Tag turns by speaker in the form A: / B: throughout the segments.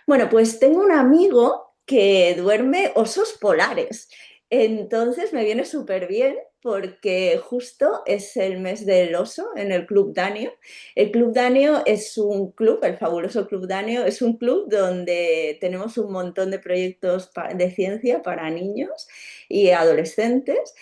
A: Bueno, pues tengo un amigo que duerme osos polares. Entonces me viene súper bien porque justo es el mes del oso en el Club Danio. El Club Danio es un club, el fabuloso Club Danio, es un club donde tenemos un montón de proyectos de ciencia para niños y adolescentes.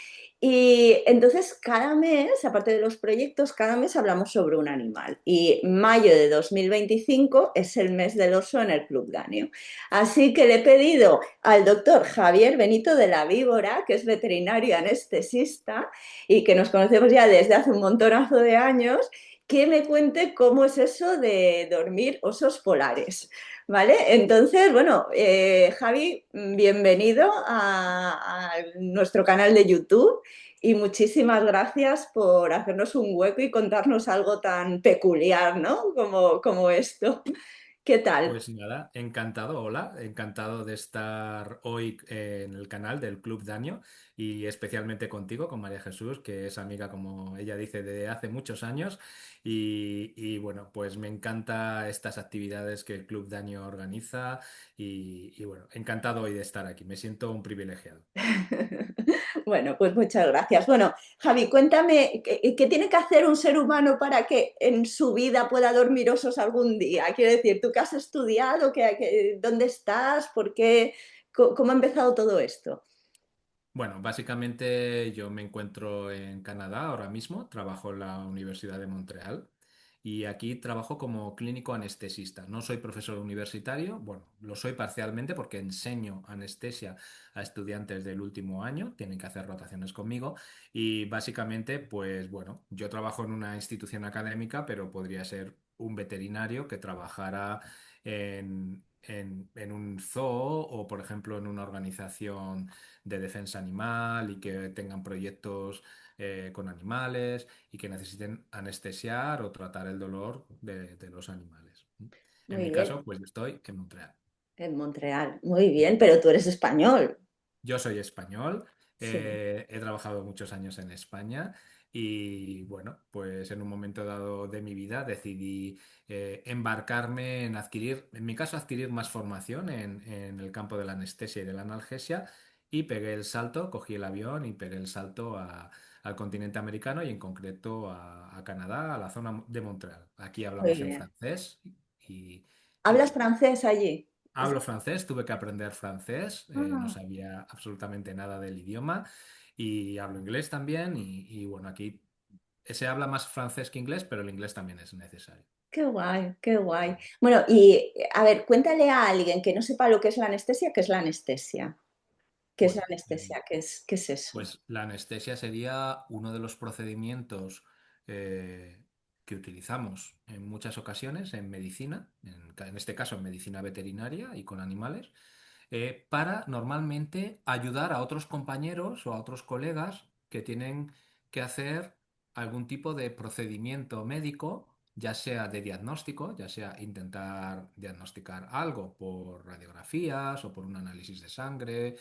A: Y entonces cada mes, aparte de los proyectos, cada mes hablamos sobre un animal. Y mayo de 2025 es el mes del oso en el Club Danio. Así que le he pedido al doctor Javier Benito de la Víbora, que es veterinario anestesista y que nos conocemos ya desde hace un montonazo de años, que me cuente cómo es eso de dormir osos polares. ¿Vale? Entonces, bueno, Javi, bienvenido a nuestro canal de YouTube y muchísimas gracias por hacernos un hueco y contarnos algo tan peculiar, ¿no? Como esto. ¿Qué tal?
B: Pues nada, encantado, hola, encantado de estar hoy en el canal del Club Danio y especialmente contigo, con María Jesús, que es amiga, como ella dice, de hace muchos años y bueno, pues me encanta estas actividades que el Club Danio organiza y bueno, encantado hoy de estar aquí, me siento un privilegiado.
A: Bueno, pues muchas gracias. Bueno, Javi, cuéntame, ¿qué tiene que hacer un ser humano para que en su vida pueda dormir osos algún día? Quiero decir, ¿tú qué has estudiado? ¿Dónde estás? ¿Por qué? ¿Cómo ha empezado todo esto?
B: Bueno, básicamente yo me encuentro en Canadá ahora mismo, trabajo en la Universidad de Montreal y aquí trabajo como clínico anestesista. No soy profesor universitario, bueno, lo soy parcialmente porque enseño anestesia a estudiantes del último año, tienen que hacer rotaciones conmigo y básicamente, pues bueno, yo trabajo en una institución académica, pero podría ser un veterinario que trabajara en un zoo o, por ejemplo, en una organización de defensa animal y que tengan proyectos con animales y que necesiten anestesiar o tratar el dolor de los animales. En
A: Muy
B: mi
A: bien,
B: caso, pues yo estoy en Montreal.
A: en Montreal. Muy bien, pero tú eres español.
B: Yo soy español,
A: Sí.
B: he trabajado muchos años en España y bueno, pues en un momento dado de mi vida decidí embarcarme en adquirir, en mi caso, adquirir más formación en el campo de la anestesia y de la analgesia y pegué el salto, cogí el avión y pegué el salto al continente americano y en concreto a Canadá, a la zona de Montreal. Aquí
A: Muy
B: hablamos en
A: bien.
B: francés y, y
A: ¿Hablas
B: bueno.
A: francés allí?
B: Hablo francés, tuve que aprender francés, no
A: Ah,
B: sabía absolutamente nada del idioma y hablo inglés también y bueno, aquí se habla más francés que inglés, pero el inglés también es necesario.
A: qué guay, qué guay. Bueno, y a ver, cuéntale a alguien que no sepa lo que es la anestesia, ¿qué es la anestesia? ¿Qué es la
B: Bueno,
A: anestesia? ¿Qué es eso?
B: pues la anestesia sería uno de los procedimientos eh, que utilizamos en muchas ocasiones en medicina, en este caso en medicina veterinaria y con animales, para normalmente ayudar a otros compañeros o a otros colegas que tienen que hacer algún tipo de procedimiento médico, ya sea de diagnóstico, ya sea intentar diagnosticar algo por radiografías o por un análisis de sangre,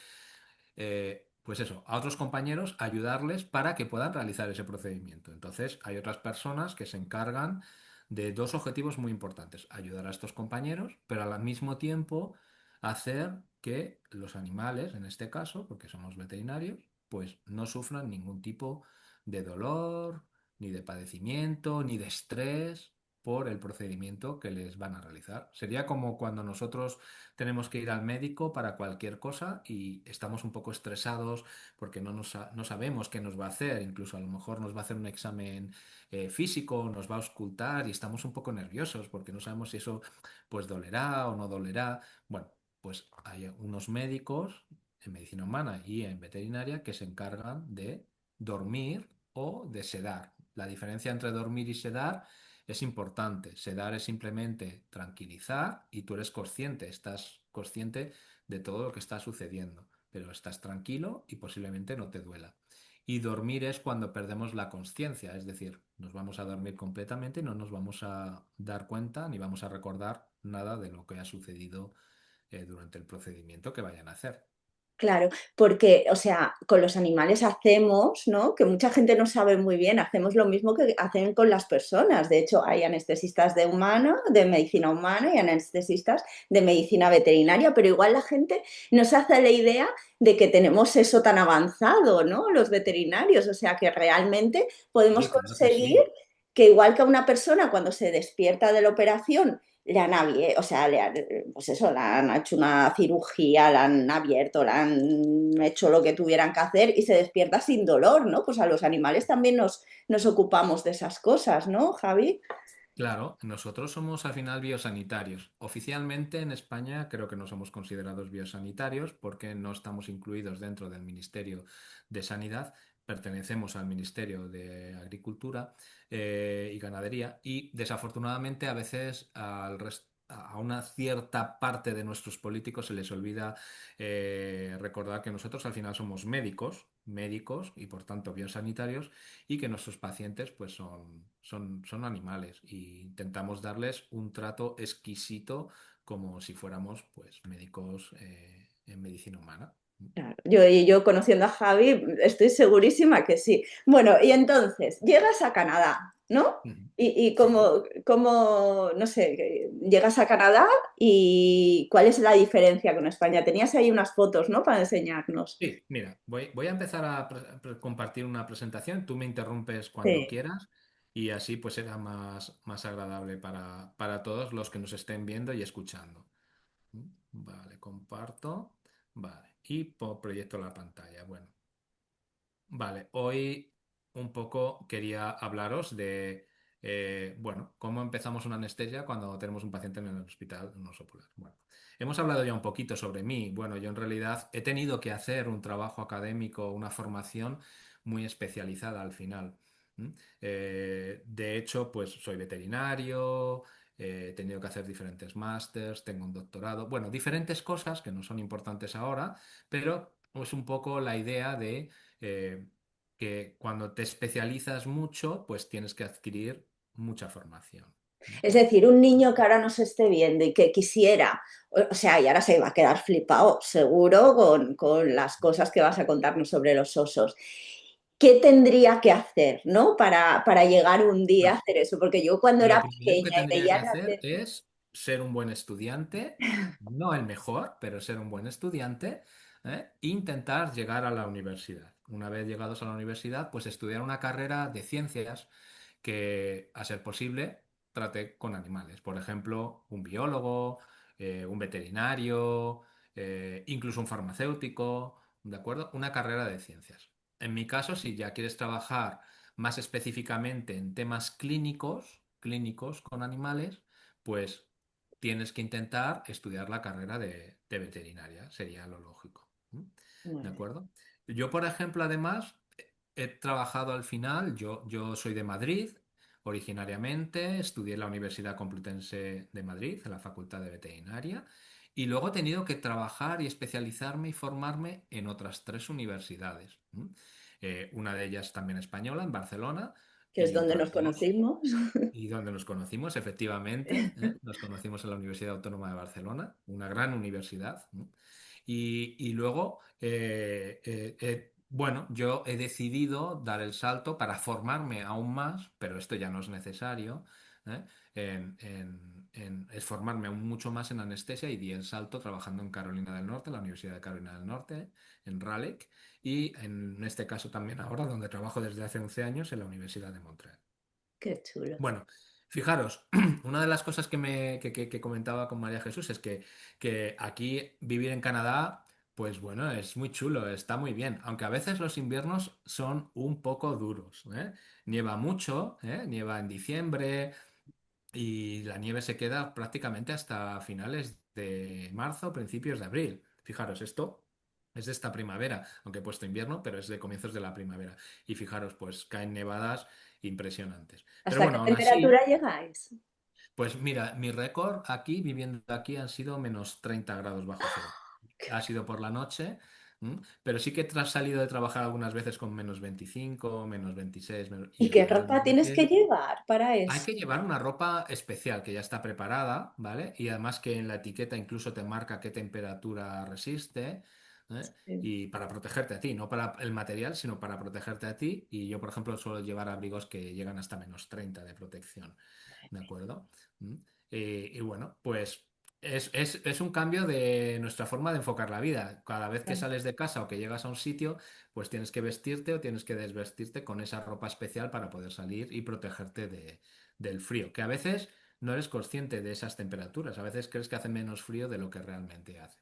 B: pues eso, a otros compañeros ayudarles para que puedan realizar ese procedimiento. Entonces, hay otras personas que se encargan de dos objetivos muy importantes: ayudar a estos compañeros, pero al mismo tiempo hacer que los animales, en este caso, porque somos veterinarios, pues no sufran ningún tipo de dolor, ni de padecimiento, ni de estrés por el procedimiento que les van a realizar. Sería como cuando nosotros tenemos que ir al médico para cualquier cosa y estamos un poco estresados porque no sabemos qué nos va a hacer, incluso a lo mejor nos va a hacer un examen físico, nos va a auscultar y estamos un poco nerviosos porque no sabemos si eso pues dolerá o no dolerá. Bueno, pues hay unos médicos en medicina humana y en veterinaria que se encargan de dormir o de sedar. La diferencia entre dormir y sedar es importante. Sedar es simplemente tranquilizar y tú eres consciente, estás consciente de todo lo que está sucediendo, pero estás tranquilo y posiblemente no te duela. Y dormir es cuando perdemos la conciencia, es decir, nos vamos a dormir completamente y no nos vamos a dar cuenta ni vamos a recordar nada de lo que ha sucedido durante el procedimiento que vayan a hacer.
A: Claro, porque, o sea, con los animales hacemos, ¿no? Que mucha gente no sabe muy bien, hacemos lo mismo que hacen con las personas. De hecho, hay anestesistas de medicina humana y anestesistas de medicina veterinaria, pero igual la gente no se hace la idea de que tenemos eso tan avanzado, ¿no? Los veterinarios, o sea, que realmente podemos
B: Sí, claro que
A: conseguir
B: sí.
A: que igual que a una persona cuando se despierta de la operación le han abierto, o sea, pues eso, le han hecho una cirugía, le han abierto, le han hecho lo que tuvieran que hacer y se despierta sin dolor, ¿no? Pues a los animales también nos ocupamos de esas cosas, ¿no, Javi?
B: Claro, nosotros somos al final biosanitarios. Oficialmente en España creo que no somos considerados biosanitarios porque no estamos incluidos dentro del Ministerio de Sanidad. Pertenecemos al Ministerio de Agricultura y Ganadería y desafortunadamente a veces a una cierta parte de nuestros políticos se les olvida recordar que nosotros al final somos médicos y por tanto biosanitarios y que nuestros pacientes pues son animales y intentamos darles un trato exquisito como si fuéramos pues médicos en medicina humana.
A: Claro, yo conociendo a Javi estoy segurísima que sí. Bueno, y entonces, llegas a Canadá, ¿no?
B: Ujú.
A: Y
B: Sí.
A: no sé, llegas a Canadá y ¿cuál es la diferencia con España? Tenías ahí unas fotos, ¿no? Para enseñarnos.
B: Sí, mira, voy a empezar a compartir una presentación, tú me interrumpes cuando
A: Sí.
B: quieras y así pues será más agradable para todos los que nos estén viendo y escuchando. Vale, comparto. Vale, y proyecto la pantalla. Bueno. Vale, hoy un poco quería hablaros de, bueno, cómo empezamos una anestesia cuando tenemos un paciente en el hospital no ocular. Bueno, hemos hablado ya un poquito sobre mí. Bueno, yo en realidad he tenido que hacer un trabajo académico, una formación muy especializada al final. ¿m? De hecho, pues soy veterinario, he tenido que hacer diferentes másters, tengo un doctorado, bueno, diferentes cosas que no son importantes ahora, pero es un poco la idea de eh, que cuando te especializas mucho, pues tienes que adquirir mucha formación. ¿No?
A: Es decir, un niño que ahora nos esté viendo y que quisiera, o sea, y ahora se va a quedar flipado, seguro, con las cosas que vas a contarnos sobre los osos. ¿Qué tendría que hacer, ¿no? Para llegar un día a
B: Bueno,
A: hacer eso, porque yo cuando
B: lo
A: era
B: primero que
A: pequeña y
B: tendría
A: veía
B: que
A: en la
B: hacer
A: tele,
B: es ser un buen estudiante, no el mejor, pero ser un buen estudiante, e intentar llegar a la universidad. Una vez llegados a la universidad, pues estudiar una carrera de ciencias que, a ser posible, trate con animales. Por ejemplo, un biólogo, un veterinario, incluso un farmacéutico, ¿de acuerdo? Una carrera de ciencias. En mi caso, si ya quieres trabajar más específicamente en temas clínicos con animales, pues tienes que intentar estudiar la carrera de veterinaria, sería lo lógico. ¿Mm?
A: muy
B: ¿De
A: bien,
B: acuerdo? Yo, por ejemplo, además, he trabajado al final, yo soy de Madrid, originariamente, estudié en la Universidad Complutense de Madrid, en la Facultad de Veterinaria, y luego he tenido que trabajar y especializarme y formarme en otras tres universidades. Una de ellas también española, en Barcelona,
A: que es
B: y
A: donde
B: otras
A: nos
B: dos,
A: conocimos.
B: y donde nos conocimos, efectivamente, nos conocimos en la Universidad Autónoma de Barcelona, una gran universidad. Y luego, bueno, yo he decidido dar el salto para formarme aún más, pero esto ya no es necesario, ¿eh? Es formarme aún mucho más en anestesia y di el salto trabajando en Carolina del Norte, la Universidad de Carolina del Norte, en Raleigh, y en este caso también ahora, donde trabajo desde hace 11 años, en la Universidad de Montreal.
A: Qué chulo.
B: Bueno, fijaros, una de las cosas que comentaba con María Jesús es que aquí vivir en Canadá, pues bueno, es muy chulo, está muy bien, aunque a veces los inviernos son un poco duros, ¿eh? Nieva mucho, ¿eh? Nieva en diciembre y la nieve se queda prácticamente hasta finales de marzo, principios de abril. Fijaros, esto es de esta primavera, aunque he puesto invierno, pero es de comienzos de la primavera. Y fijaros, pues caen nevadas impresionantes. Pero
A: ¿Hasta qué
B: bueno, aún
A: temperatura
B: así,
A: llegáis?
B: pues mira, mi récord aquí, viviendo aquí, han sido menos 30 grados bajo cero. Ha sido por la noche, pero sí que he salido de trabajar algunas veces con menos 25, menos 26,
A: ¿Y
B: y
A: qué ropa tienes que
B: realmente
A: llevar para
B: hay
A: eso?
B: que llevar una ropa especial que ya está preparada, ¿vale? Y además que en la etiqueta incluso te marca qué temperatura resiste, ¿eh?
A: sí.
B: Y para protegerte a ti, no para el material, sino para protegerte a ti. Y yo, por ejemplo, suelo llevar abrigos que llegan hasta -30 de protección, ¿de acuerdo? ¿Mm? Y bueno, pues es un cambio de nuestra forma de enfocar la vida. Cada vez que
A: Claro.
B: sales de casa o que llegas a un sitio, pues tienes que vestirte o tienes que desvestirte con esa ropa especial para poder salir y protegerte del frío, que a veces no eres consciente de esas temperaturas, a veces crees que hace menos frío de lo que realmente hace.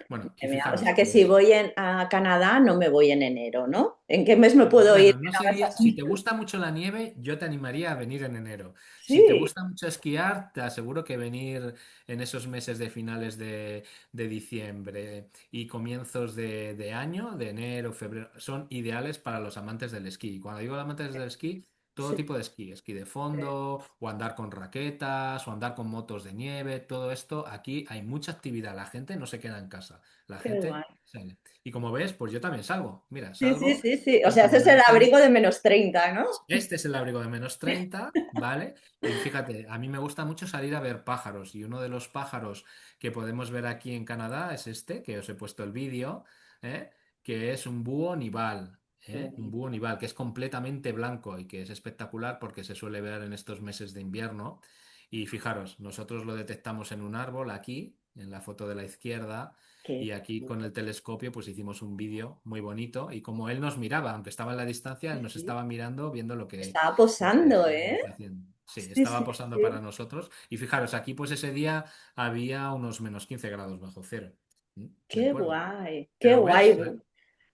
B: Bueno, y
A: O
B: fijaros,
A: sea que si
B: pues
A: voy a Canadá no me voy en enero, ¿no? ¿En qué mes me puedo ir
B: bueno,
A: que
B: no
A: no hagas
B: sería, si
A: así?
B: te gusta mucho la nieve, yo te animaría a venir en enero. Si te
A: Sí,
B: gusta mucho esquiar, te aseguro que venir en esos meses de finales de diciembre y comienzos de año, de enero, febrero, son ideales para los amantes del esquí. Cuando digo amantes del esquí, todo
A: sí,
B: tipo de esquí, esquí de fondo, o andar con raquetas, o andar con motos de nieve, todo esto, aquí hay mucha actividad. La gente no se queda en casa, la
A: qué guay.
B: gente sale. Y como ves, pues yo también salgo. Mira,
A: Sí, sí,
B: salgo.
A: sí, sí. O
B: Y
A: sea,
B: como
A: haces
B: me
A: el
B: dicen,
A: abrigo de -30, ¿no?
B: este es el abrigo de -30, ¿vale? Y fíjate, a mí me gusta mucho salir a ver pájaros y uno de los pájaros que podemos ver aquí en Canadá es este, que os he puesto el vídeo, ¿eh? Que es un búho nival,
A: Qué
B: ¿eh? Un búho
A: bonito.
B: nival que es completamente blanco y que es espectacular porque se suele ver en estos meses de invierno. Y fijaros, nosotros lo detectamos en un árbol aquí, en la foto de la izquierda.
A: Qué
B: Y aquí con
A: bonito.
B: el telescopio pues hicimos un vídeo muy bonito y como él nos miraba, aunque estaba en la distancia, él nos
A: Sí.
B: estaba mirando viendo
A: Estaba
B: lo que
A: posando, ¿eh?
B: estábamos haciendo. Sí,
A: Sí,
B: estaba
A: sí,
B: posando para
A: sí.
B: nosotros y fijaros, aquí pues ese día había unos -15 grados bajo cero. ¿Mm? ¿De
A: Qué
B: acuerdo?
A: guay, qué
B: Pero ves,
A: guay.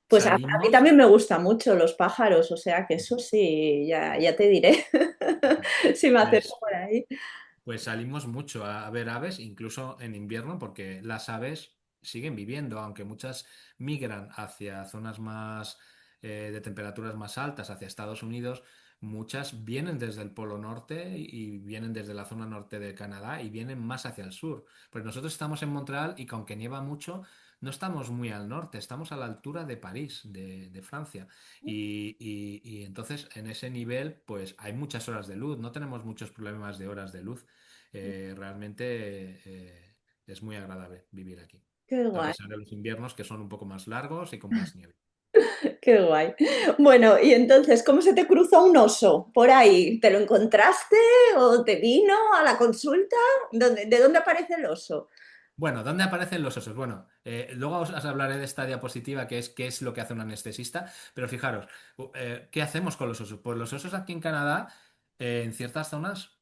A: Pues a mí
B: salimos,
A: también me gustan mucho los pájaros, o sea que eso sí, ya te diré si me acerco
B: pues
A: por ahí.
B: Pues salimos mucho a ver aves, incluso en invierno, porque las aves siguen viviendo, aunque muchas migran hacia zonas más de temperaturas más altas, hacia Estados Unidos, muchas vienen desde el Polo Norte y vienen desde la zona norte de Canadá y vienen más hacia el sur. Pues nosotros estamos en Montreal y que aunque nieva mucho, no estamos muy al norte, estamos a la altura de París, de Francia. Y entonces en ese nivel, pues hay muchas horas de luz, no tenemos muchos problemas de horas de luz. Realmente es muy agradable vivir aquí,
A: Qué
B: a
A: guay,
B: pesar de los inviernos que son un poco más largos y con más nieve.
A: qué guay. Bueno, y entonces, ¿cómo se te cruzó un oso por ahí? ¿Te lo encontraste o te vino a la consulta? ¿De dónde aparece el oso?
B: Bueno, ¿dónde aparecen los osos? Bueno, luego os hablaré de esta diapositiva, que es qué es lo que hace un anestesista, pero fijaros, ¿qué hacemos con los osos? Pues los osos aquí en Canadá, en ciertas zonas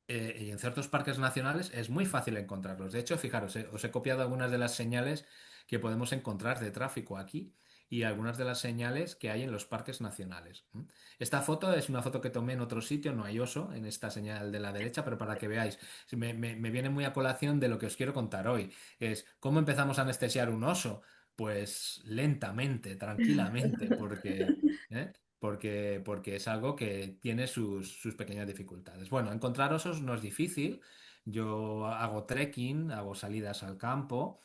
B: y en ciertos parques nacionales es muy fácil encontrarlos. De hecho, fijaros, os he copiado algunas de las señales que podemos encontrar de tráfico aquí y algunas de las señales que hay en los parques nacionales. ¿M? Esta foto es una foto que tomé en otro sitio, no hay oso en esta señal de la derecha, pero para que veáis, me viene muy a colación de lo que os quiero contar hoy. Es cómo empezamos a anestesiar un oso. Pues lentamente, tranquilamente, ¿eh? Porque es algo que tiene sus pequeñas dificultades. Bueno, encontrar osos no es difícil. Yo hago trekking, hago salidas al campo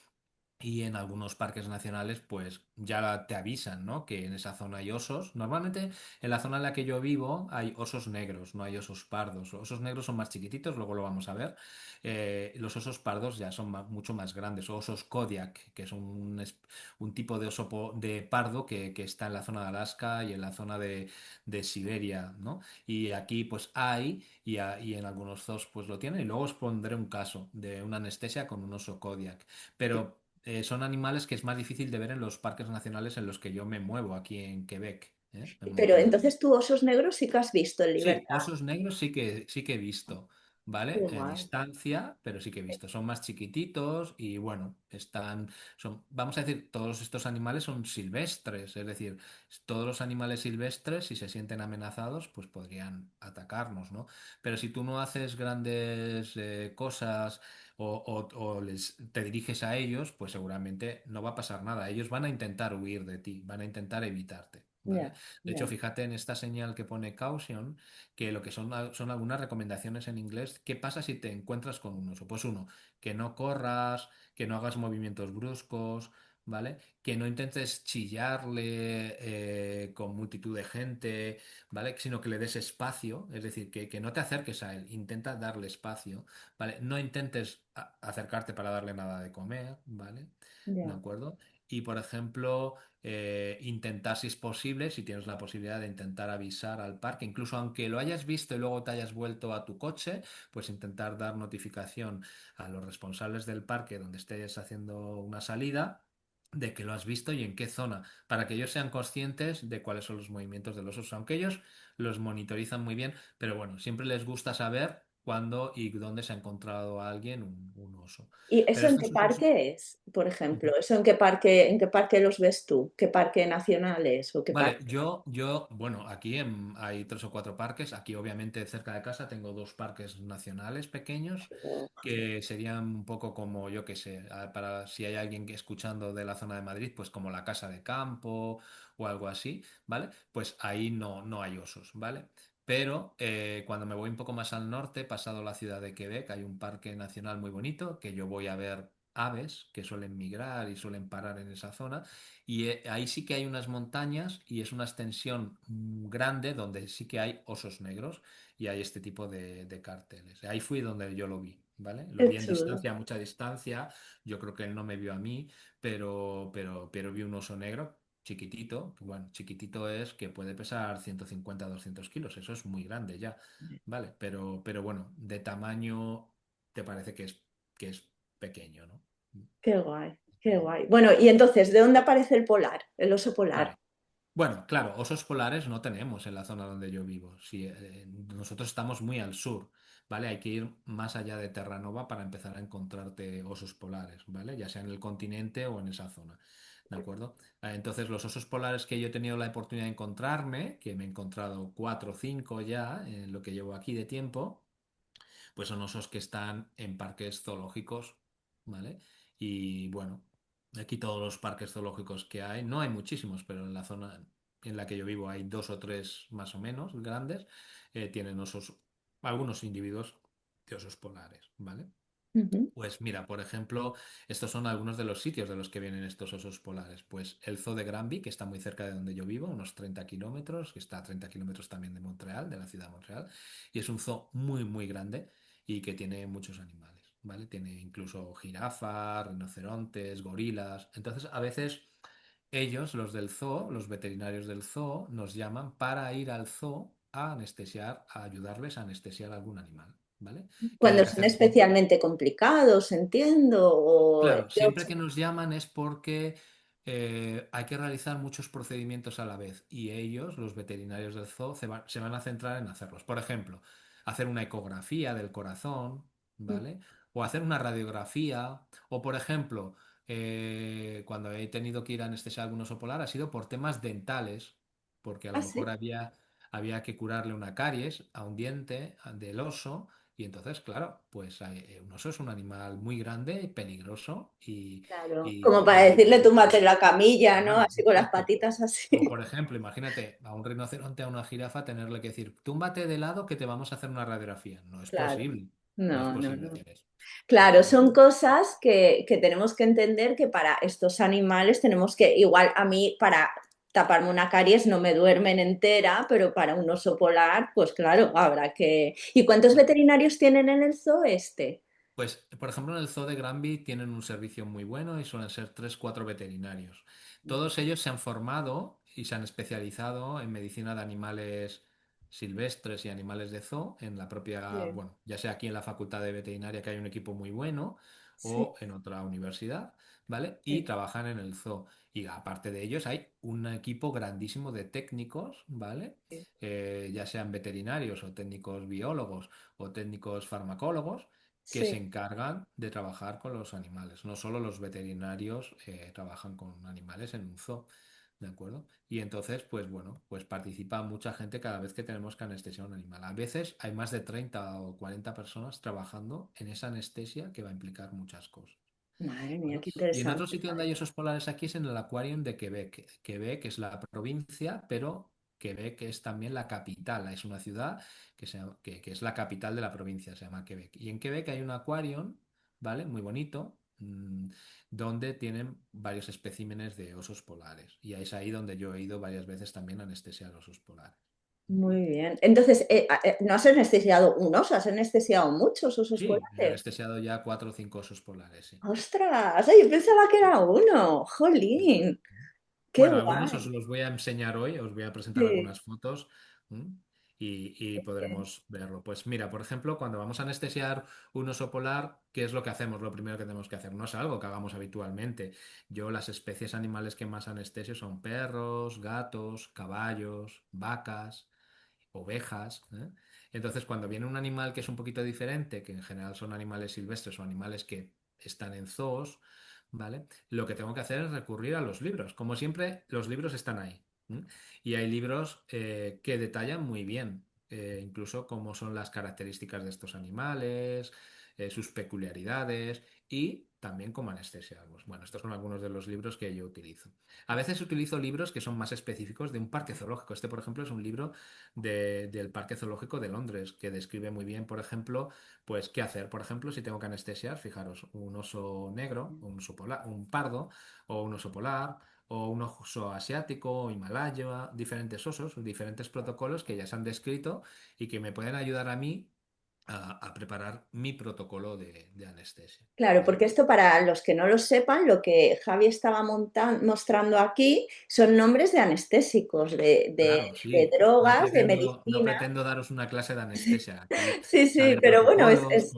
B: y en algunos parques nacionales, pues ya te avisan, ¿no? Que en esa zona hay osos. Normalmente en la zona en la que yo vivo hay osos negros, no hay osos pardos. Los osos negros son más chiquititos, luego lo vamos a ver. Los osos pardos ya son mucho más grandes. O osos Kodiak, que son un tipo de oso de pardo que está en la zona de Alaska y en la zona de Siberia, ¿no? Y aquí pues hay, y en algunos zoos pues lo tienen. Y luego os pondré un caso de una anestesia con un oso Kodiak. Pero son animales que es más difícil de ver en los parques nacionales en los que yo me muevo aquí en Quebec, ¿eh? En
A: Pero
B: Montreal.
A: entonces tú osos negros sí que has visto en
B: Sí,
A: libertad.
B: osos negros sí que he visto,
A: Qué
B: ¿vale? A
A: guay.
B: distancia, pero sí que he visto. Son más chiquititos y bueno, vamos a decir, todos estos animales son silvestres, es decir, todos los animales silvestres, si se sienten amenazados, pues podrían atacarnos, ¿no? Pero si tú no haces grandes cosas o te diriges a ellos, pues seguramente no va a pasar nada. Ellos van a intentar huir de ti, van a intentar evitarte, ¿vale?
A: Ya,
B: De hecho,
A: ya.
B: fíjate en esta señal que pone caution que lo que son algunas recomendaciones en inglés. ¿Qué pasa si te encuentras con un oso? Pues uno, que no corras, que no hagas movimientos bruscos, ¿vale? Que no intentes chillarle con multitud de gente, ¿vale? Sino que le des espacio, es decir, que no te acerques a él, intenta darle espacio, ¿vale? No intentes acercarte para darle nada de comer, ¿vale? ¿De
A: Ya.
B: acuerdo? Y, por ejemplo, intentar, si es posible, si tienes la posibilidad de intentar avisar al parque, incluso aunque lo hayas visto y luego te hayas vuelto a tu coche, pues intentar dar notificación a los responsables del parque donde estés haciendo una salida de que lo has visto y en qué zona, para que ellos sean conscientes de cuáles son los movimientos de los osos, aunque ellos los monitorizan muy bien, pero bueno, siempre les gusta saber cuándo y dónde se ha encontrado a alguien un oso.
A: ¿Y eso
B: Pero
A: en qué
B: estos osos...
A: parque es, por ejemplo?
B: Ujú.
A: ¿Eso en qué parque los ves tú? ¿Qué parque nacional es o qué
B: Vale,
A: parque?
B: bueno, aquí hay tres o cuatro parques. Aquí, obviamente, cerca de casa tengo dos parques nacionales pequeños que serían un poco como, yo qué sé, para si hay alguien que escuchando de la zona de Madrid, pues como la Casa de Campo o algo así, ¿vale? Pues ahí no hay osos, ¿vale? Pero cuando me voy un poco más al norte, pasado la ciudad de Quebec, hay un parque nacional muy bonito que yo voy a ver aves que suelen migrar y suelen parar en esa zona. Y ahí sí que hay unas montañas y es una extensión grande donde sí que hay osos negros y hay este tipo de carteles. Ahí fui donde yo lo vi, ¿vale? Lo
A: Qué
B: vi en
A: chulo.
B: distancia, a mucha distancia. Yo creo que él no me vio a mí, pero vi un oso negro chiquitito. Bueno, chiquitito es que puede pesar 150 200 kilos. Eso es muy grande ya, ¿vale? Pero bueno, de tamaño te parece que es pequeño, ¿no?
A: Qué guay, qué guay. Bueno, y entonces, ¿de dónde aparece el polar, el oso polar?
B: Vale. Bueno, claro, osos polares no tenemos en la zona donde yo vivo. Sí, nosotros estamos muy al sur, ¿vale? Hay que ir más allá de Terranova para empezar a encontrarte osos polares, ¿vale? Ya sea en el continente o en esa zona, ¿de acuerdo? Entonces, los osos polares que yo he tenido la oportunidad de encontrarme, que me he encontrado cuatro o cinco ya en lo que llevo aquí de tiempo, pues son osos que están en parques zoológicos, ¿vale? Y bueno, aquí todos los parques zoológicos que hay, no hay muchísimos, pero en la zona en la que yo vivo hay dos o tres más o menos grandes, tienen osos, algunos individuos de osos polares, ¿vale?
A: Ujú.
B: Pues mira, por ejemplo, estos son algunos de los sitios de los que vienen estos osos polares. Pues el Zoo de Granby, que está muy cerca de donde yo vivo, unos 30 kilómetros, que está a 30 kilómetros también de Montreal, de la ciudad de Montreal, y es un zoo muy, muy grande y que tiene muchos animales, ¿vale? Tiene incluso jirafas, rinocerontes, gorilas. Entonces, a veces ellos, los del zoo, los veterinarios del zoo, nos llaman para ir al zoo a anestesiar, a ayudarles a anestesiar algún animal, ¿vale? Que haya
A: Cuando
B: que
A: son
B: hacer siempre.
A: especialmente complicados, entiendo, o
B: Claro, siempre que nos llaman es porque hay que realizar muchos procedimientos a la vez y ellos, los veterinarios del zoo, se van a centrar en hacerlos. Por ejemplo, hacer una ecografía del corazón, ¿vale? O hacer una radiografía, o por ejemplo, cuando he tenido que ir a anestesiar algún oso polar ha sido por temas dentales, porque a lo
A: ah,
B: mejor
A: sí,
B: había que curarle una caries a un diente del oso y entonces, claro, pues un oso es un animal muy grande, peligroso
A: claro. Como para
B: y
A: decirle túmbate en la camilla, ¿no?
B: claro,
A: Así con las
B: exacto.
A: patitas así.
B: O por ejemplo, imagínate a un rinoceronte, a una jirafa, tenerle que decir, túmbate de lado que te vamos a hacer una radiografía. No es
A: Claro.
B: posible, no es
A: No, no,
B: posible
A: no.
B: hacer eso. ¿De
A: Claro,
B: acuerdo?
A: son cosas que tenemos que entender que para estos animales tenemos que, igual a mí para taparme una caries no me duermen entera, pero para un oso polar, pues claro, habrá que... ¿Y cuántos
B: Claro.
A: veterinarios tienen en el zoo este?
B: Pues, por ejemplo, en el Zoo de Granby tienen un servicio muy bueno y suelen ser tres, cuatro veterinarios. Todos ellos se han formado y se han especializado en medicina de animales silvestres y animales de zoo en la propia,
A: Sí,
B: bueno, ya sea aquí en la Facultad de Veterinaria que hay un equipo muy bueno
A: sí,
B: o en otra universidad, ¿vale? Y
A: sí,
B: trabajan en el zoo. Y aparte de ellos hay un equipo grandísimo de técnicos, ¿vale?
A: sí.
B: Ya sean veterinarios o técnicos biólogos o técnicos farmacólogos que se
A: Sí.
B: encargan de trabajar con los animales. No solo los veterinarios trabajan con animales en un zoo, ¿de acuerdo? Y entonces, pues bueno, pues participa mucha gente cada vez que tenemos que anestesiar un animal. A veces hay más de 30 o 40 personas trabajando en esa anestesia que va a implicar muchas cosas.
A: Madre
B: ¿De
A: mía,
B: acuerdo?
A: qué
B: Y en otro
A: interesante.
B: sitio donde hay osos polares aquí es en el Aquarium de Quebec. Quebec es la provincia, pero Quebec es también la capital. Es una ciudad que es la capital de la provincia, se llama Quebec. Y en Quebec hay un Aquarium, ¿vale? Muy bonito, donde tienen varios especímenes de osos polares. Y es ahí donde yo he ido varias veces también a anestesiar osos polares.
A: Muy bien. Entonces, ¿no has anestesiado un oso? ¿Has anestesiado muchos osos
B: Sí, he
A: polares?
B: anestesiado ya 4 o 5 osos polares, sí.
A: ¡Ostras! Ay, yo pensaba que era uno. ¡Jolín! ¡Qué
B: Bueno, algunos os
A: guay!
B: los voy a enseñar hoy, os voy a presentar
A: Sí.
B: algunas fotos, ¿m? y podremos verlo. Pues mira, por ejemplo, cuando vamos a anestesiar un oso polar, ¿qué es lo que hacemos? Lo primero que tenemos que hacer no es algo que hagamos habitualmente. Yo las especies animales que más anestesio son perros, gatos, caballos, vacas, ovejas, ¿eh? Entonces, cuando viene un animal que es un poquito diferente, que en general son animales silvestres o animales que están en zoos, ¿vale? Lo que tengo que hacer es recurrir a los libros. Como siempre, los libros están ahí. ¿M? Y hay libros que detallan muy bien, incluso cómo son las características de estos animales, sus peculiaridades y también cómo anestesiarlos. Bueno, estos son algunos de los libros que yo utilizo. A veces utilizo libros que son más específicos de un parque zoológico. Este, por ejemplo, es un libro del Parque Zoológico de Londres, que describe muy bien, por ejemplo, pues qué hacer. Por ejemplo, si tengo que anestesiar, fijaros, un oso negro, un oso un pardo, o un oso polar, o un oso asiático, o himalaya, diferentes osos, diferentes protocolos que ya se han descrito y que me pueden ayudar a mí a preparar mi protocolo de anestesia.
A: Claro,
B: ¿Vale?
A: porque esto para los que no lo sepan, lo que Javi estaba mostrando aquí son nombres de anestésicos,
B: Claro,
A: de
B: sí. No
A: drogas, de
B: pretendo, no
A: medicina.
B: pretendo daros una clase de anestesia. Aquí
A: Sí, sí,
B: salen
A: pero bueno,
B: protocolos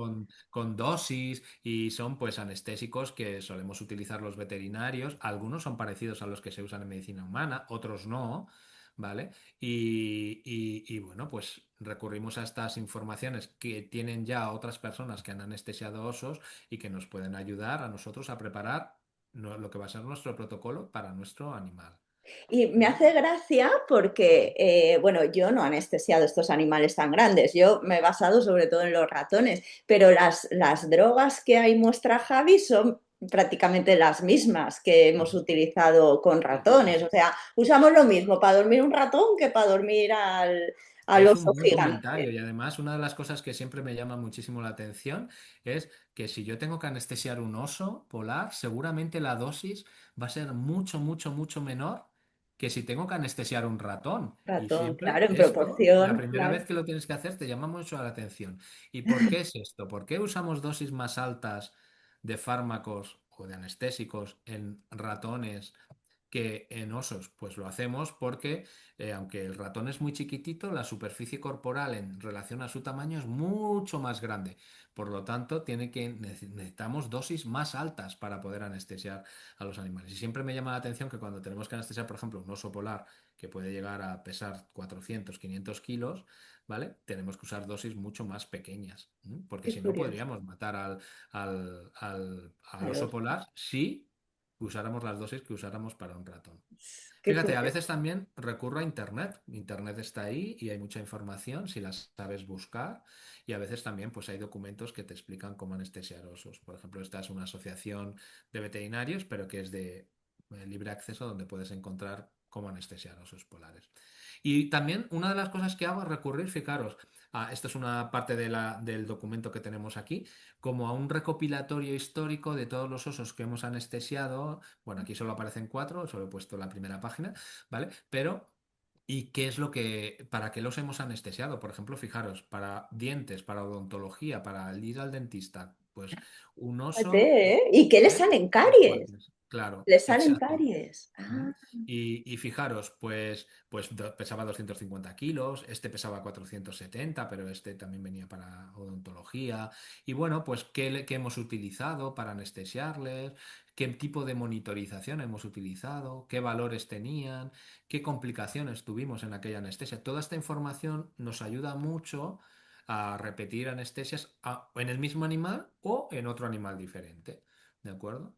B: con dosis y son pues anestésicos que solemos utilizar los veterinarios. Algunos son parecidos a los que se usan en medicina humana, otros no, ¿vale? Y bueno, pues recurrimos a estas informaciones que tienen ya otras personas que han anestesiado osos y que nos pueden ayudar a nosotros a preparar lo que va a ser nuestro protocolo para nuestro animal.
A: y me
B: ¿Vale?
A: hace gracia porque, bueno, yo no he anestesiado estos animales tan grandes, yo me he basado sobre todo en los ratones, pero las drogas que ahí muestra Javi son prácticamente las mismas que hemos
B: Ujú.
A: utilizado con
B: Sí,
A: ratones,
B: sí.
A: o sea, usamos lo mismo para dormir un ratón que para dormir al
B: Es un
A: oso
B: buen comentario
A: gigante.
B: y además una de las cosas que siempre me llama muchísimo la atención es que si yo tengo que anestesiar un oso polar, seguramente la dosis va a ser mucho, mucho, mucho menor que si tengo que anestesiar un ratón. Y
A: Ratón,
B: siempre
A: claro, en
B: esto, la
A: proporción,
B: primera
A: claro.
B: vez que lo tienes que hacer, te llama mucho la atención. ¿Y por qué es esto? ¿Por qué usamos dosis más altas de fármacos o de anestésicos en ratones que en osos? Pues lo hacemos porque aunque el ratón es muy chiquitito, la superficie corporal en relación a su tamaño es mucho más grande. Por lo tanto, necesitamos dosis más altas para poder anestesiar a los animales. Y siempre me llama la atención que cuando tenemos que anestesiar, por ejemplo, un oso polar que puede llegar a pesar 400, 500 kilos, ¿vale? Tenemos que usar dosis mucho más pequeñas, ¿m? Porque
A: Qué
B: si no
A: curioso.
B: podríamos matar al
A: A
B: oso
A: los,
B: polar si usáramos las dosis que usáramos para un ratón.
A: qué
B: Fíjate, a
A: curioso.
B: veces también recurro a Internet. Internet está ahí y hay mucha información si las sabes buscar. Y a veces también pues hay documentos que te explican cómo anestesiar osos. Por ejemplo, esta es una asociación de veterinarios, pero que es de libre acceso donde puedes encontrar cómo anestesiar osos polares. Y también una de las cosas que hago es recurrir, fijaros, esto es una parte del documento que tenemos aquí, como a un recopilatorio histórico de todos los osos que hemos anestesiado. Bueno, aquí solo aparecen 4, solo he puesto la primera página, ¿vale? Pero, ¿y qué es lo que, para qué los hemos anestesiado? Por ejemplo, fijaros, para dientes, para odontología, para el ir al dentista, pues un oso,
A: Fíjate, ¿eh? ¿Y qué le
B: ¿eh?
A: salen
B: Los
A: caries?
B: fuertes, claro,
A: Le salen
B: exacto.
A: caries.
B: ¿Mm?
A: Ah,
B: Y fijaros, pesaba 250 kilos, este pesaba 470, pero este también venía para odontología. Y bueno, pues ¿qué hemos utilizado para anestesiarles? ¿Qué tipo de monitorización hemos utilizado? ¿Qué valores tenían? ¿Qué complicaciones tuvimos en aquella anestesia? Toda esta información nos ayuda mucho a repetir anestesias en el mismo animal o en otro animal diferente. ¿De acuerdo?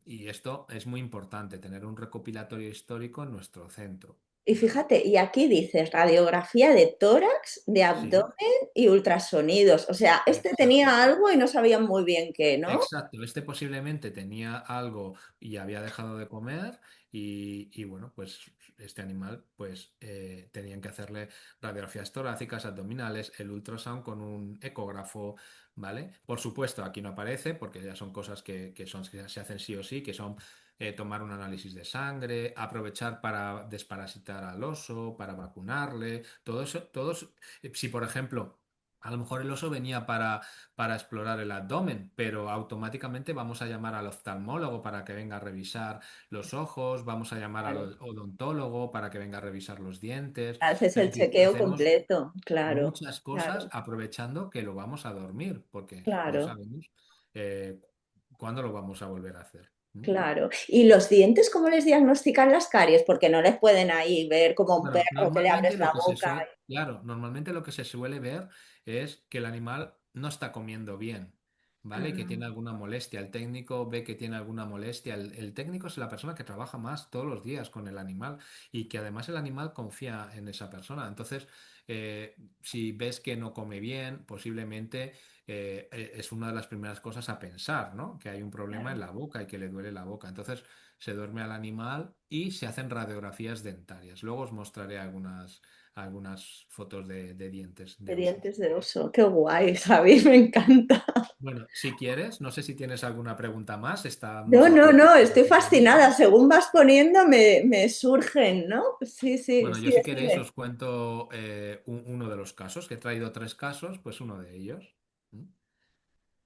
B: Y esto es muy importante, tener un recopilatorio histórico en nuestro centro.
A: y fíjate, y aquí dices radiografía de tórax, de
B: Sí,
A: abdomen y ultrasonidos. O sea, este
B: exacto.
A: tenía algo y no sabían muy bien qué, ¿no?
B: Exacto, este posiblemente tenía algo y había dejado de comer y bueno, pues este animal pues tenían que hacerle radiografías torácicas, abdominales, el ultrasound con un ecógrafo, ¿vale? Por supuesto, aquí no aparece porque ya son cosas que se hacen sí o sí, que son tomar un análisis de sangre, aprovechar para desparasitar al oso, para vacunarle, todo eso, si por ejemplo, a lo mejor el oso venía para explorar el abdomen, pero automáticamente vamos a llamar al oftalmólogo para que venga a revisar los ojos, vamos a llamar
A: Claro.
B: al odontólogo para que venga a revisar los dientes.
A: Haces
B: Es
A: el
B: decir,
A: chequeo
B: hacemos
A: completo, claro,
B: muchas cosas
A: claro,
B: aprovechando que lo vamos a dormir, porque no
A: claro,
B: sabemos eh, cuándo lo vamos a volver a hacer. ¿Mm?
A: claro. ¿Y los dientes cómo les diagnostican las caries? Porque no les pueden ahí ver como un
B: Bueno,
A: perro que le
B: normalmente
A: abres
B: lo
A: la
B: que se
A: boca.
B: suele, claro, normalmente lo que se suele ver es que el animal no está comiendo bien, ¿vale? Que tiene
A: Ah,
B: alguna molestia. El técnico ve que tiene alguna molestia. El técnico es la persona que trabaja más todos los días con el animal y que además el animal confía en esa persona. Entonces, si ves que no come bien, posiblemente es una de las primeras cosas a pensar, ¿no? Que hay un problema en
A: claro.
B: la boca y que le duele la boca. Entonces, se duerme al animal y se hacen radiografías dentarias. Luego os mostraré algunas fotos de dientes
A: De
B: de osos.
A: dientes de oso, qué guay, Javi, me encanta.
B: Bueno, si quieres, no sé si tienes alguna pregunta más,
A: No,
B: estamos
A: no,
B: aquí
A: no,
B: para
A: estoy
B: ayudarnos.
A: fascinada. Según vas poniendo, me surgen, ¿no? Sí, sí,
B: Bueno, yo
A: sigue,
B: si queréis
A: sigue.
B: os cuento uno de los casos, que he traído tres casos, pues uno de ellos. ¿Mm?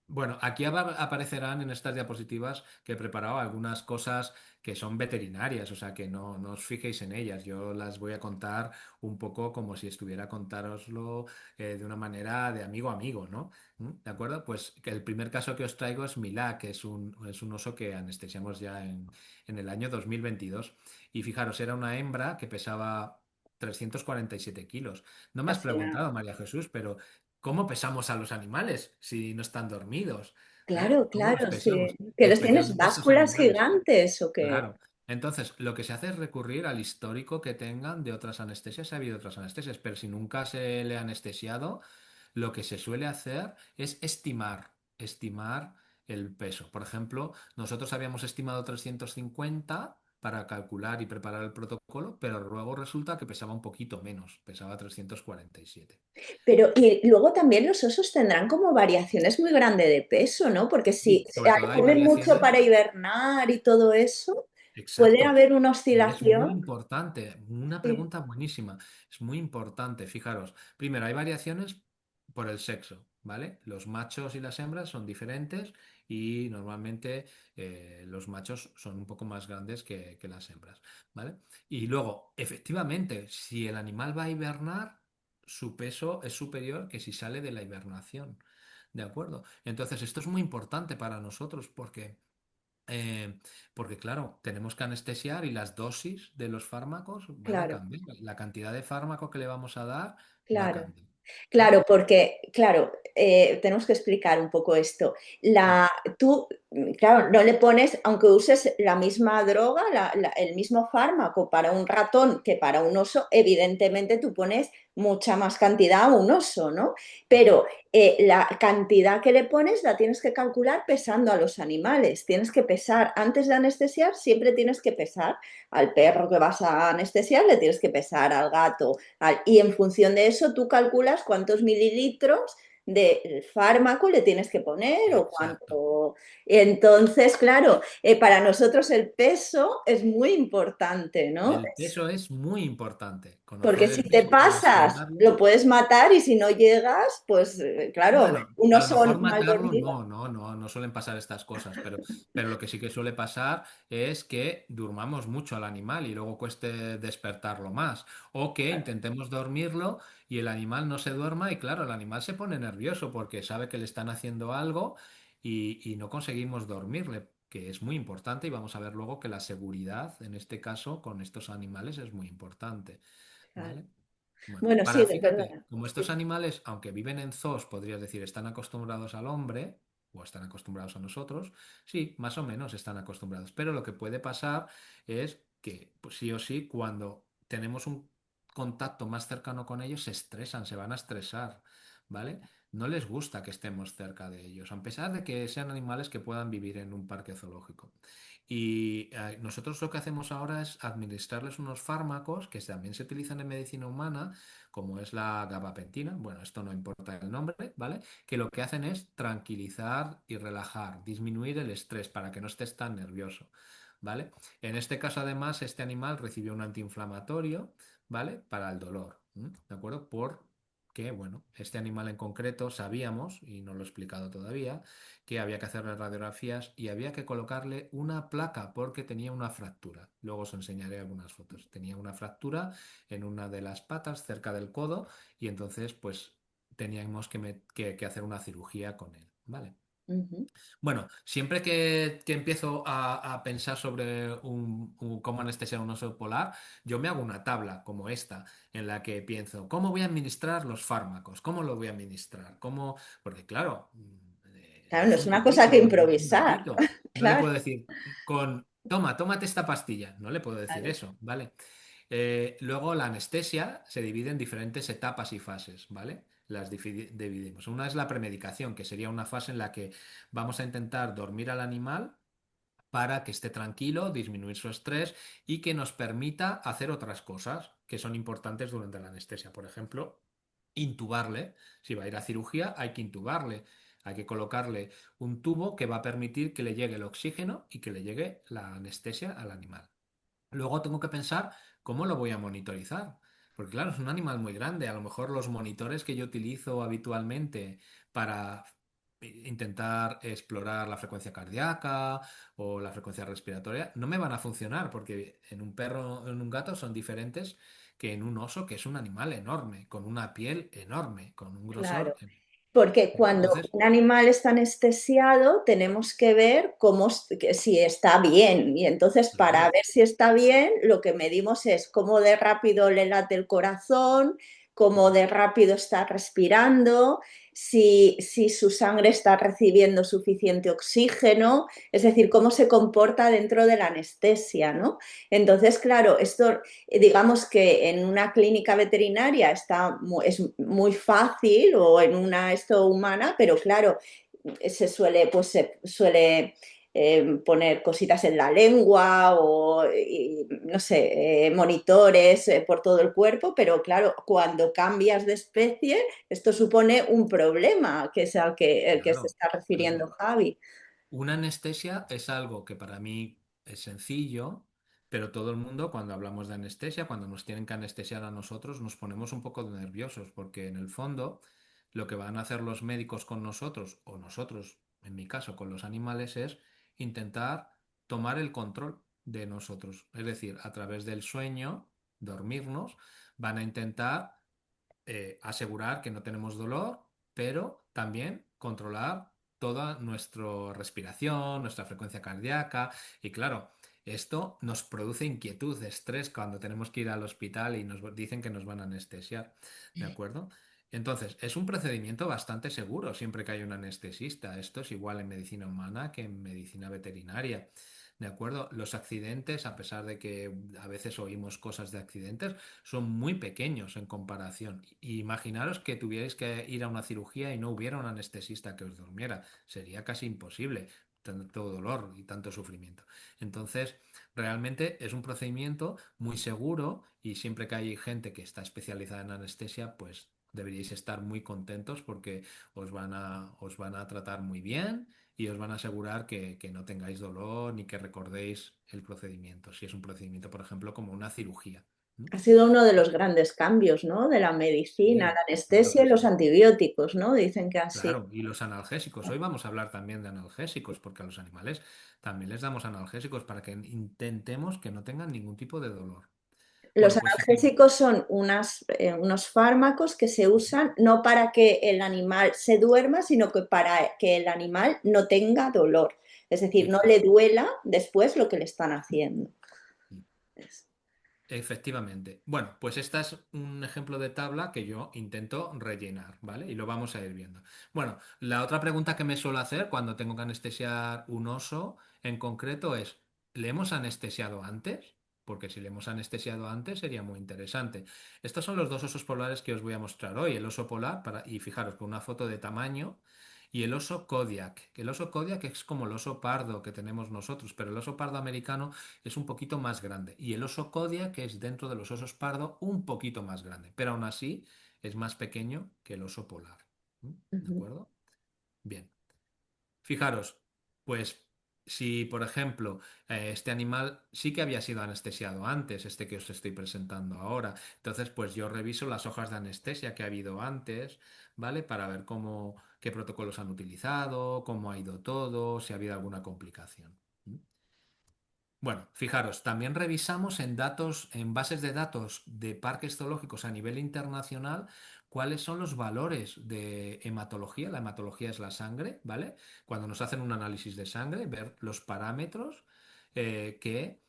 B: Bueno, aquí aparecerán en estas diapositivas que he preparado algunas cosas que son veterinarias, o sea que no os fijéis en ellas. Yo las voy a contar un poco como si estuviera a contároslo de una manera de amigo a amigo, ¿no? ¿Mm? ¿De acuerdo? Pues que el primer caso que os traigo es Milá, que es un oso que anestesiamos ya en el año 2022. Y fijaros, era una hembra que pesaba 347 kilos. No me has
A: Casi nada.
B: preguntado, María Jesús, pero ¿cómo pesamos a los animales si no están dormidos? ¿Eh?
A: Claro,
B: ¿Cómo los
A: claro, sí.
B: pesamos?
A: ¿Que los tienes
B: Especialmente estos
A: básculas
B: animales.
A: gigantes o qué?
B: Claro. Entonces, lo que se hace es recurrir al histórico que tengan de otras anestesias. Ha habido otras anestesias, pero si nunca se le ha anestesiado, lo que se suele hacer es estimar el peso. Por ejemplo, nosotros habíamos estimado 350 para calcular y preparar el protocolo, pero luego resulta que pesaba un poquito menos, pesaba 347.
A: Pero y luego también los osos tendrán como variaciones muy grandes de peso, ¿no? Porque si
B: Y sobre todo hay
A: comen mucho
B: variaciones.
A: para hibernar y todo eso, puede
B: Exacto.
A: haber una
B: Y es muy
A: oscilación.
B: importante, una
A: Sí,
B: pregunta buenísima. Es muy importante, fijaros. Primero, hay variaciones por el sexo, ¿vale? Los machos y las hembras son diferentes y normalmente los machos son un poco más grandes que las hembras, ¿vale? Y luego, efectivamente, si el animal va a hibernar, su peso es superior que si sale de la hibernación, ¿de acuerdo? Entonces, esto es muy importante para nosotros eh, porque claro, tenemos que anestesiar y las dosis de los fármacos van a
A: claro,
B: cambiar. La cantidad de fármaco que le vamos a dar va a
A: claro.
B: cambiar. ¿Mm?
A: Claro, porque, claro, tenemos que explicar un poco esto.
B: Sí,
A: Tú, claro, no le pones, aunque uses la misma droga, el mismo fármaco para un ratón que para un oso, evidentemente tú pones mucha más cantidad a un oso, ¿no?
B: ujú,
A: Pero la cantidad que le pones la tienes que calcular pesando a los animales. Tienes que pesar, antes de anestesiar, siempre tienes que pesar al perro que vas a anestesiar, le tienes que pesar al gato y en función de eso tú calculas cuántos mililitros de fármaco le tienes que poner o
B: exacto.
A: cuánto. Entonces, claro, para nosotros el peso es muy importante, ¿no?
B: El peso es muy importante.
A: Porque
B: Conocer
A: si
B: el
A: te
B: peso para
A: pasas,
B: estimarlo.
A: lo puedes matar y si no llegas, pues claro,
B: Bueno,
A: un
B: a lo
A: oso
B: mejor
A: mal
B: matarlo
A: dormido.
B: no suelen pasar estas cosas, pero lo que sí que suele pasar es que durmamos mucho al animal y luego cueste despertarlo más, o que intentemos dormirlo y el animal no se duerma y claro, el animal se pone nervioso porque sabe que le están haciendo algo y no conseguimos dormirle, que es muy importante y vamos a ver luego que la seguridad en este caso con estos animales es muy importante,
A: Claro.
B: ¿vale? Bueno,
A: Bueno, sí, de
B: fíjate,
A: verdad.
B: como estos
A: Sí,
B: animales, aunque viven en zoos, podrías decir, están acostumbrados al hombre o están acostumbrados a nosotros, sí, más o menos están acostumbrados. Pero lo que puede pasar es que, pues, sí o sí, cuando tenemos un contacto más cercano con ellos, se estresan, se van a estresar, ¿vale? No les gusta que estemos cerca de ellos, a pesar de que sean animales que puedan vivir en un parque zoológico. Y nosotros lo que hacemos ahora es administrarles unos fármacos que también se utilizan en medicina humana, como es la gabapentina. Bueno, esto no importa el nombre, ¿vale? Que lo que hacen es tranquilizar y relajar, disminuir el estrés para que no estés tan nervioso, ¿vale? En este caso, además, este animal recibió un antiinflamatorio, ¿vale? Para el dolor, ¿m? ¿De acuerdo? Porque, bueno, este animal en concreto sabíamos, y no lo he explicado todavía, que había que hacerle radiografías y había que colocarle una placa porque tenía una fractura. Luego os enseñaré algunas fotos. Tenía una fractura en una de las patas cerca del codo y entonces pues teníamos que hacer una cirugía con él. ¿Vale?
A: Ujú.
B: Bueno, siempre que empiezo a pensar sobre cómo anestesiar un oso polar, yo me hago una tabla como esta, en la que pienso, ¿cómo voy a administrar los fármacos? ¿Cómo lo voy a administrar? ¿Cómo? Porque claro,
A: Claro, no
B: es
A: es
B: un
A: una cosa que
B: tubito, un
A: improvisar.
B: gatito. No le
A: Claro.
B: puedo decir, tómate esta pastilla. No le puedo decir
A: Claro.
B: eso, ¿vale? Luego la anestesia se divide en diferentes etapas y fases, ¿vale? Dividimos. Una es la premedicación, que sería una fase en la que vamos a intentar dormir al animal para que esté tranquilo, disminuir su estrés y que nos permita hacer otras cosas que son importantes durante la anestesia. Por ejemplo, intubarle. Si va a ir a cirugía, hay que intubarle. Hay que colocarle un tubo que va a permitir que le llegue el oxígeno y que le llegue la anestesia al animal. Luego tengo que pensar cómo lo voy a monitorizar. Porque claro, es un animal muy grande. A lo mejor los monitores que yo utilizo habitualmente para intentar explorar la frecuencia cardíaca o la frecuencia respiratoria no me van a funcionar porque en un perro o en un gato son diferentes que en un oso, que es un animal enorme, con una piel enorme, con un
A: Claro.
B: grosor.
A: Porque cuando
B: Entonces,
A: un animal está anestesiado, tenemos que ver que si está bien. Y entonces, para
B: claro,
A: ver si está bien, lo que medimos es cómo de rápido le late el corazón, cómo de rápido está respirando, si su sangre está recibiendo suficiente oxígeno, es decir, cómo se comporta dentro de la anestesia, ¿no? Entonces, claro, esto digamos que en una clínica veterinaria es muy fácil o en una esto humana, pero claro, se suele poner cositas en la lengua o, no sé, monitores por todo el cuerpo, pero claro, cuando cambias de especie, esto supone un problema, que es el que se
B: claro,
A: está refiriendo
B: claro.
A: Javi.
B: Una anestesia es algo que para mí es sencillo, pero todo el mundo cuando hablamos de anestesia, cuando nos tienen que anestesiar a nosotros, nos ponemos un poco nerviosos, porque en el fondo lo que van a hacer los médicos con nosotros, o nosotros, en mi caso, con los animales, es intentar tomar el control de nosotros. Es decir, a través del sueño, dormirnos, van a intentar asegurar que no tenemos dolor, pero también controlar toda nuestra respiración, nuestra frecuencia cardíaca. Y claro, esto nos produce inquietud, estrés cuando tenemos que ir al hospital y nos dicen que nos van a anestesiar. ¿De acuerdo? Entonces, es un procedimiento bastante seguro siempre que hay un anestesista. Esto es igual en medicina humana que en medicina veterinaria. ¿De acuerdo? Los accidentes, a pesar de que a veces oímos cosas de accidentes, son muy pequeños en comparación. Imaginaros que tuvierais que ir a una cirugía y no hubiera un anestesista que os durmiera. Sería casi imposible, tanto dolor y tanto sufrimiento. Entonces, realmente es un procedimiento muy seguro y siempre que hay gente que está especializada en anestesia, pues deberíais estar muy contentos porque os van a tratar muy bien y os van a asegurar que no tengáis dolor ni que recordéis el procedimiento. Si es un procedimiento, por ejemplo, como una cirugía. ¿Mm?
A: Ha sido uno de los grandes cambios, ¿no? De la medicina, la
B: Sí, claro
A: anestesia
B: que
A: y los
B: sí.
A: antibióticos, ¿no? Dicen que así.
B: Claro, y los analgésicos. Hoy vamos a hablar también de analgésicos, porque a los animales también les damos analgésicos para que intentemos que no tengan ningún tipo de dolor.
A: Los
B: Bueno, pues
A: analgésicos son unos fármacos que se usan no para que el animal se duerma, sino que para que el animal no tenga dolor. Es decir, no le
B: exacto.
A: duela después lo que le están haciendo. Es-
B: Efectivamente. Bueno, pues esta es un ejemplo de tabla que yo intento rellenar, ¿vale? Y lo vamos a ir viendo. Bueno, la otra pregunta que me suelo hacer cuando tengo que anestesiar un oso en concreto es, ¿le hemos anestesiado antes? Porque si le hemos anestesiado antes sería muy interesante. Estos son los dos osos polares que os voy a mostrar hoy. El oso polar, y fijaros con una foto de tamaño, y el oso Kodiak. El oso Kodiak es como el oso pardo que tenemos nosotros, pero el oso pardo americano es un poquito más grande. Y el oso Kodiak es dentro de los osos pardo un poquito más grande, pero aún así es más pequeño que el oso polar. ¿Mm? ¿De
A: Ujú,
B: acuerdo? Bien. Fijaros, pues si, por ejemplo, este animal sí que había sido anestesiado antes, este que os estoy presentando ahora, entonces pues yo reviso las hojas de anestesia que ha habido antes, ¿vale? Para ver qué protocolos han utilizado, cómo ha ido todo, si ha habido alguna complicación. ¿Mm? Bueno, fijaros, también revisamos en datos, en bases de datos de parques zoológicos a nivel internacional, cuáles son los valores de hematología. La hematología es la sangre, ¿vale? Cuando nos hacen un análisis de sangre, ver los parámetros que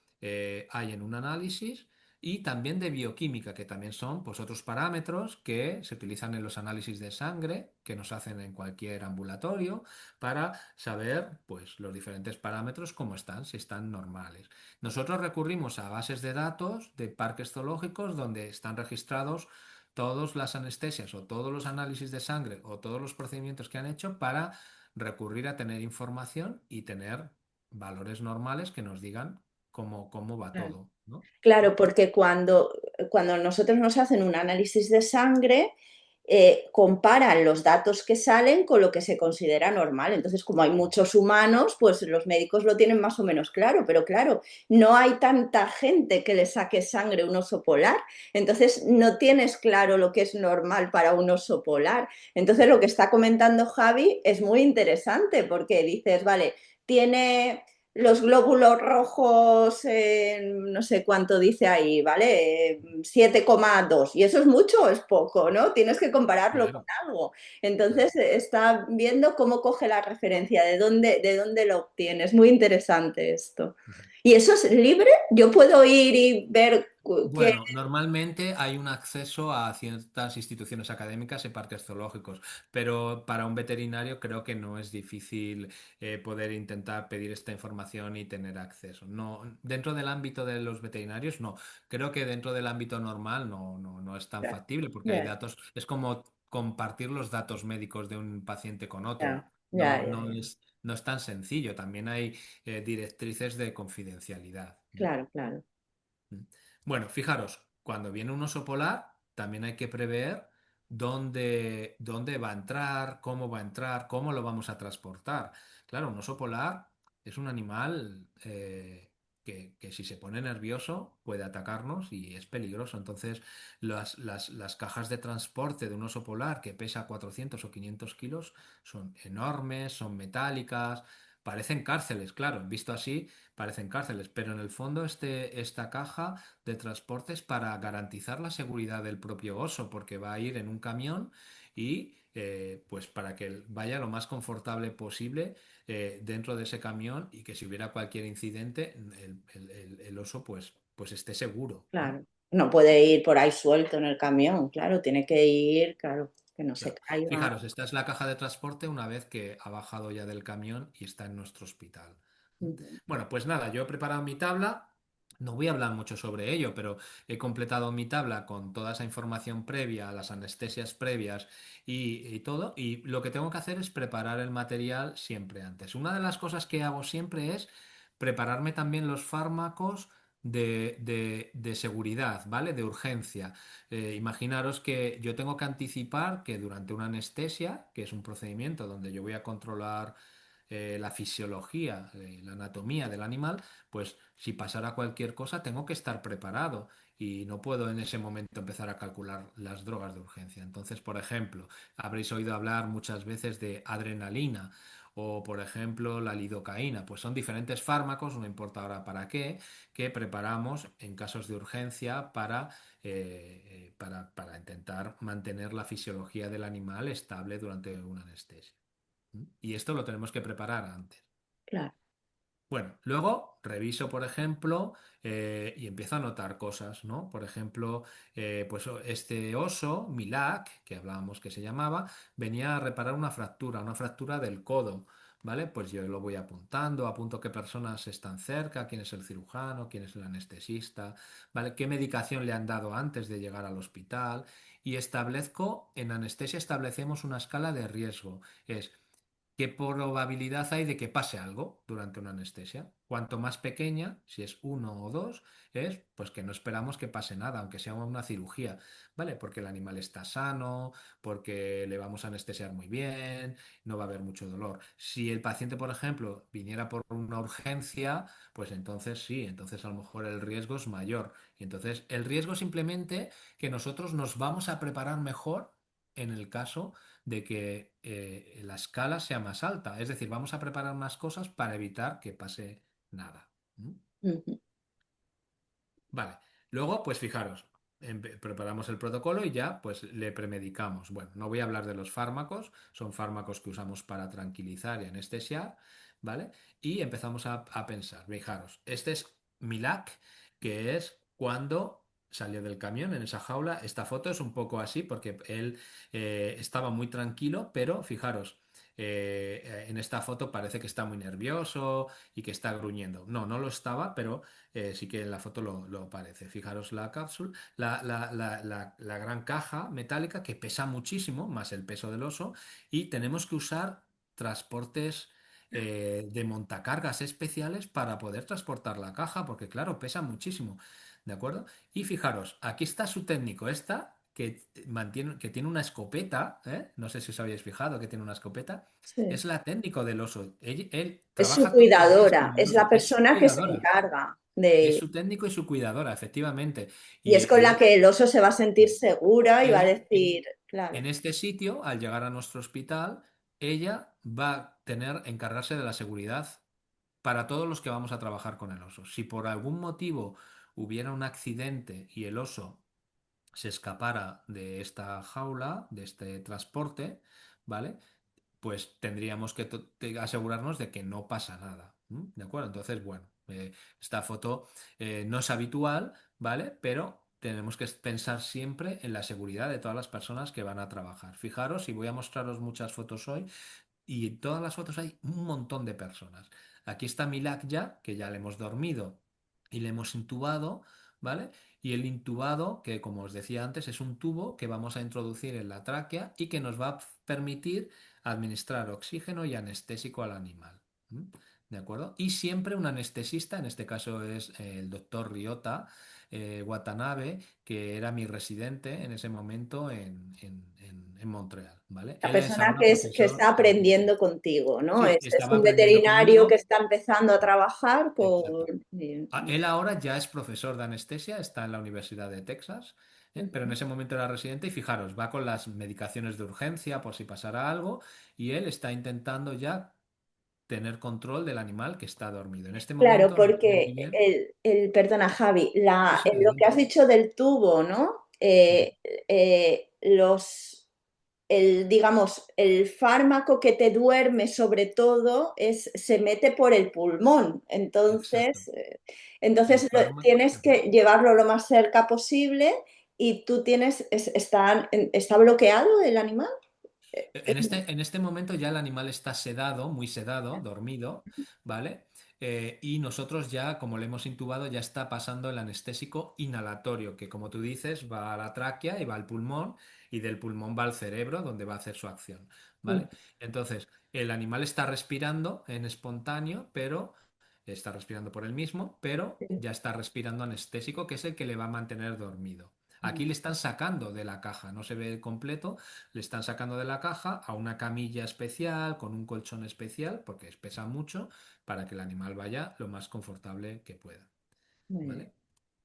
B: hay en un análisis y también de bioquímica, que también son pues, otros parámetros que se utilizan en los análisis de sangre que nos hacen en cualquier ambulatorio para saber pues, los diferentes parámetros cómo están, si están normales. Nosotros recurrimos a bases de datos de parques zoológicos donde están registrados todas las anestesias o todos los análisis de sangre o todos los procedimientos que han hecho para recurrir a tener información y tener valores normales que nos digan cómo va
A: claro.
B: todo, ¿no?
A: Claro, porque cuando nosotros nos hacen un análisis de sangre, comparan los datos que salen con lo que se considera normal. Entonces, como hay muchos humanos, pues los médicos lo tienen más o menos claro, pero claro, no hay tanta gente que le saque sangre a un oso polar. Entonces, no tienes claro lo que es normal para un oso polar. Entonces, lo que está comentando Javi es muy interesante porque dices, vale, tiene los glóbulos rojos, no sé cuánto dice ahí, ¿vale? 7,2. Y eso es mucho o es poco, ¿no? Tienes que compararlo con
B: Claro,
A: algo.
B: claro.
A: Entonces está viendo cómo coge la referencia, de dónde lo obtienes. Muy interesante esto. ¿Y eso es libre? ¿Yo puedo ir y ver qué?
B: Bueno, normalmente hay un acceso a ciertas instituciones académicas y parques zoológicos, pero para un veterinario creo que no es difícil poder intentar pedir esta información y tener acceso. No, dentro del ámbito de los veterinarios, no. Creo que dentro del ámbito normal no es tan
A: Ya,
B: factible porque hay
A: ya,
B: datos, es como compartir los datos médicos de un paciente con otro.
A: ya, ya,
B: No,
A: ya,
B: no
A: ya.
B: es, no es tan sencillo. También hay directrices de confidencialidad.
A: Claro, claro,
B: Mm. Bueno, fijaros, cuando viene un oso polar, también hay que prever dónde va a entrar, cómo lo vamos a transportar. Claro, un oso polar es un animal que si se pone nervioso puede atacarnos y es peligroso. Entonces, las cajas de transporte de un oso polar que pesa 400 o 500 kilos son enormes, son metálicas, parecen cárceles, claro, visto así parecen cárceles, pero en el fondo esta caja de transporte es para garantizar la seguridad del propio oso, porque va a ir en un camión y pues para que vaya lo más confortable posible dentro de ese camión y que si hubiera cualquier incidente, el oso pues esté seguro, ¿no?
A: claro. No puede ir por ahí suelto en el camión, claro, tiene que ir, claro, que no se
B: Claro.
A: caiga.
B: Fijaros, esta es la caja de transporte una vez que ha bajado ya del camión y está en nuestro hospital.
A: Ujú.
B: Bueno, pues nada, yo he preparado mi tabla. No voy a hablar mucho sobre ello, pero he completado mi tabla con toda esa información previa, las anestesias previas y todo. Y lo que tengo que hacer es preparar el material siempre antes. Una de las cosas que hago siempre es prepararme también los fármacos de seguridad, ¿vale? De urgencia. Imaginaros que yo tengo que anticipar que durante una anestesia, que es un procedimiento donde yo voy a controlar la fisiología, la anatomía del animal, pues si pasara cualquier cosa tengo que estar preparado y no puedo en ese momento empezar a calcular las drogas de urgencia. Entonces, por ejemplo, habréis oído hablar muchas veces de adrenalina o, por ejemplo, la lidocaína. Pues son diferentes fármacos, no importa ahora para qué, que preparamos en casos de urgencia para intentar mantener la fisiología del animal estable durante una anestesia. ¿Mm? Y esto lo tenemos que preparar antes.
A: Claro,
B: Bueno, luego reviso, por ejemplo, y empiezo a notar cosas, ¿no? Por ejemplo, pues este oso, Milak, que hablábamos que se llamaba, venía a reparar una fractura del codo, ¿vale? Pues yo lo voy apuntando, apunto qué personas están cerca, quién es el cirujano, quién es el anestesista, ¿vale? Qué medicación le han dado antes de llegar al hospital y establezco, en anestesia establecemos una escala de riesgo. Es ¿qué probabilidad hay de que pase algo durante una anestesia? Cuanto más pequeña, si es uno o dos, es pues que no esperamos que pase nada, aunque sea una cirugía, ¿vale? Porque el animal está sano, porque le vamos a anestesiar muy bien, no va a haber mucho dolor. Si el paciente, por ejemplo, viniera por una urgencia, pues entonces sí, entonces a lo mejor el riesgo es mayor. Y entonces el riesgo es simplemente que nosotros nos vamos a preparar mejor en el caso de que la escala sea más alta. Es decir, vamos a preparar más cosas para evitar que pase nada. ¿Mm?
A: Ujú.
B: Vale. Luego, pues fijaros, preparamos el protocolo y ya pues le premedicamos. Bueno, no voy a hablar de los fármacos, son fármacos que usamos para tranquilizar y anestesiar, ¿vale? Y empezamos a pensar, fijaros, este es Milak, que es cuando salió del camión en esa jaula. Esta foto es un poco así porque él estaba muy tranquilo, pero fijaros, en esta foto parece que está muy nervioso y que está gruñendo. No, no lo estaba, pero sí que en la foto lo parece. Fijaros la cápsula, la gran caja metálica que pesa muchísimo, más el peso del oso, y tenemos que usar transportes de montacargas especiales para poder transportar la caja, porque claro, pesa muchísimo, ¿de acuerdo? Y fijaros, aquí está su técnico, esta que tiene una escopeta, ¿eh? No sé si os habéis fijado que tiene una escopeta,
A: Sí.
B: es la técnico del oso. Él
A: Es su
B: trabaja todos los días con
A: cuidadora,
B: el
A: es la
B: oso, es su
A: persona que se
B: cuidadora.
A: encarga
B: Es
A: de...
B: su técnico y su cuidadora, efectivamente.
A: Y es con
B: Y
A: la
B: él,
A: que el oso se va a sentir segura y va a
B: en,
A: decir, claro.
B: en este sitio, al llegar a nuestro hospital, ella va a encargarse de la seguridad para todos los que vamos a trabajar con el oso. Si por algún motivo hubiera un accidente y el oso se escapara de esta jaula, de este transporte, ¿vale? Pues tendríamos que asegurarnos de que no pasa nada. ¿M? ¿De acuerdo? Entonces, bueno, esta foto no es habitual, ¿vale? Pero tenemos que pensar siempre en la seguridad de todas las personas que van a trabajar. Fijaros, y voy a mostraros muchas fotos hoy, y en todas las fotos hay un montón de personas. Aquí está Milak ya, que ya le hemos dormido y le hemos intubado, ¿vale? Y el intubado, que como os decía antes, es un tubo que vamos a introducir en la tráquea y que nos va a permitir administrar oxígeno y anestésico al animal. ¿M? ¿De acuerdo? Y siempre un anestesista, en este caso es el doctor Ryota Watanabe, que era mi residente en ese momento en Montreal, ¿vale?
A: La
B: Él es
A: persona
B: ahora
A: que está
B: profesor en
A: aprendiendo
B: medicina.
A: contigo, ¿no?
B: Sí,
A: Es
B: estaba
A: un
B: aprendiendo
A: veterinario que
B: conmigo.
A: está empezando a trabajar con...
B: Exacto. Él ahora ya es profesor de anestesia, está en la Universidad de Texas, pero en ese momento era residente y fijaros, va con las medicaciones de urgencia por si pasara algo y él está intentando ya tener control del animal que está dormido. En este
A: Claro,
B: momento no sé muy
A: porque
B: bien.
A: perdona, Javi,
B: Sí, sí,
A: lo que has
B: adelante.
A: dicho del tubo, ¿no?
B: Ujú.
A: Digamos, el fármaco que te duerme sobre todo se mete por el pulmón.
B: Entonces, el
A: Entonces
B: fármaco,
A: tienes que llevarlo lo más cerca posible y tú ¿está bloqueado el animal?
B: en este momento ya el animal está sedado, muy sedado, dormido, ¿vale? Y nosotros ya, como le hemos intubado, ya está pasando el anestésico inhalatorio, que como tú dices, va a la tráquea y va al pulmón, y del pulmón va al cerebro, donde va a hacer su acción, ¿vale? Entonces, el animal está respirando en espontáneo, pero está respirando por él mismo, pero ya está respirando anestésico, que es el que le va a mantener dormido. Aquí le están sacando de la caja, no se ve completo, le están sacando de la caja a una camilla especial, con un colchón especial, porque pesa mucho, para que el animal vaya lo más confortable que pueda.
A: Muy bien.
B: ¿Vale?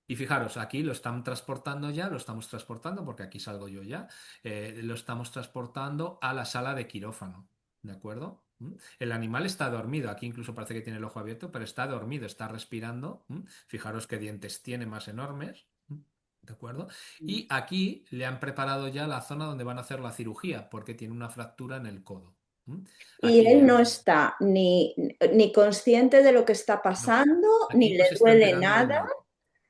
B: Y fijaros, aquí lo están transportando ya, lo estamos transportando, porque aquí salgo yo ya, lo estamos transportando a la sala de quirófano. ¿De acuerdo? ¿Mm? El animal está dormido, aquí incluso parece que tiene el ojo abierto, pero está dormido, está respirando. ¿Mm? Fijaros qué dientes tiene más enormes. ¿Mm? ¿De acuerdo? Y aquí le han preparado ya la zona donde van a hacer la cirugía, porque tiene una fractura en el codo. ¿Mm?
A: Y
B: Aquí le
A: él
B: han...
A: no está ni consciente de lo que está
B: No,
A: pasando, ni
B: aquí no
A: le
B: se está
A: duele
B: enterando de
A: nada,
B: nada.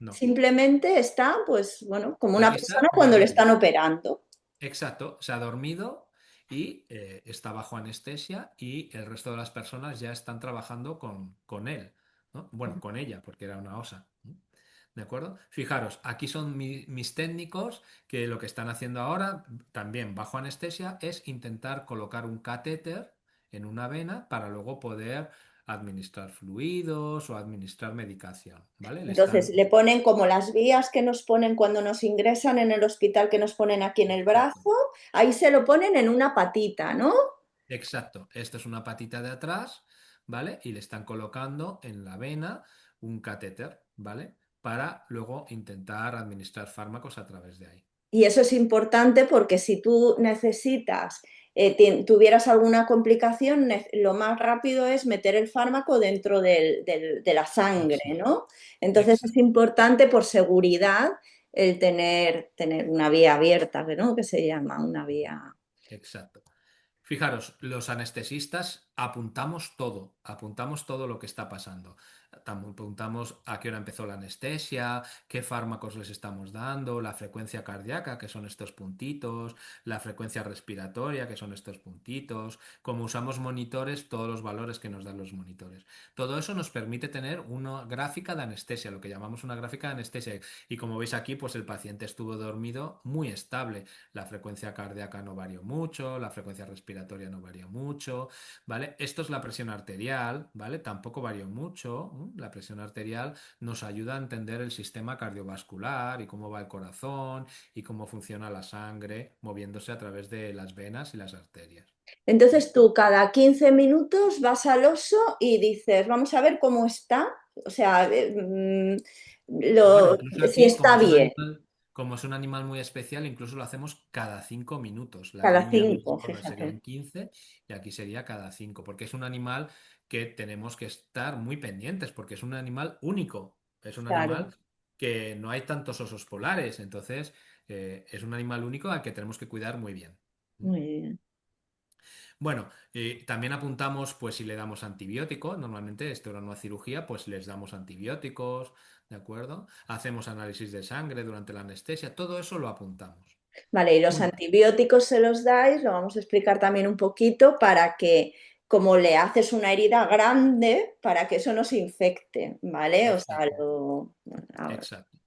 B: No.
A: simplemente está, pues, bueno, como una
B: Aquí
A: persona
B: está
A: cuando le
B: dormido.
A: están operando.
B: Exacto, se ha dormido y está bajo anestesia y el resto de las personas ya están trabajando con él, ¿no? Bueno, con ella, porque era una osa. ¿No? ¿De acuerdo? Fijaros, aquí son mis técnicos que lo que están haciendo ahora, también bajo anestesia, es intentar colocar un catéter en una vena para luego poder administrar fluidos o administrar medicación, ¿vale? Le
A: Entonces,
B: están...
A: le ponen como las vías que nos ponen cuando nos ingresan en el hospital, que nos ponen aquí en el
B: Exacto.
A: brazo, ahí se lo ponen en una patita, ¿no?
B: Exacto. Esto es una patita de atrás, ¿vale? Y le están colocando en la vena un catéter, ¿vale? Para luego intentar administrar fármacos a través de ahí.
A: Y eso es importante porque si tú necesitas, tuvieras alguna complicación, lo más rápido es meter el fármaco dentro de la sangre,
B: Exacto.
A: ¿no? Entonces es
B: Exacto.
A: importante por seguridad el tener una vía abierta, ¿no? Que se llama una vía.
B: Exacto. Fijaros, los anestesistas apuntamos todo lo que está pasando. Apuntamos a qué hora empezó la anestesia, qué fármacos les estamos dando, la frecuencia cardíaca, que son estos puntitos, la frecuencia respiratoria, que son estos puntitos, como usamos monitores, todos los valores que nos dan los monitores. Todo eso nos permite tener una gráfica de anestesia, lo que llamamos una gráfica de anestesia. Y como veis aquí, pues el paciente estuvo dormido muy estable. La frecuencia cardíaca no varió mucho, la frecuencia respiratoria no varió mucho, ¿vale? Esto es la presión arterial, ¿vale? Tampoco varió mucho. La presión arterial nos ayuda a entender el sistema cardiovascular y cómo va el corazón y cómo funciona la sangre moviéndose a través de las venas y las arterias.
A: Entonces tú cada 15 minutos vas al oso y dices, vamos a ver cómo está, o sea,
B: Bueno, incluso
A: si
B: aquí,
A: está bien,
B: como es un animal muy especial, incluso lo hacemos cada 5 minutos. Las
A: cada
B: líneas de
A: 5,
B: oro
A: fíjate.
B: serían 15 y aquí sería cada 5, porque es un animal que tenemos que estar muy pendientes, porque es un animal único. Es un
A: Claro,
B: animal que no hay tantos osos polares, entonces es un animal único al que tenemos que cuidar muy bien. ¿Mm?
A: muy bien.
B: Bueno, también apuntamos, pues si le damos antibióticos, normalmente esto era una cirugía, pues les damos antibióticos, ¿de acuerdo? Hacemos análisis de sangre durante la anestesia, todo eso lo apuntamos.
A: Vale, y los
B: Muy bien.
A: antibióticos se los dais, lo vamos a explicar también un poquito para que, como le haces una herida grande, para que eso no se infecte, ¿vale? O sea,
B: Exacto,
A: bueno, ahora.
B: exacto.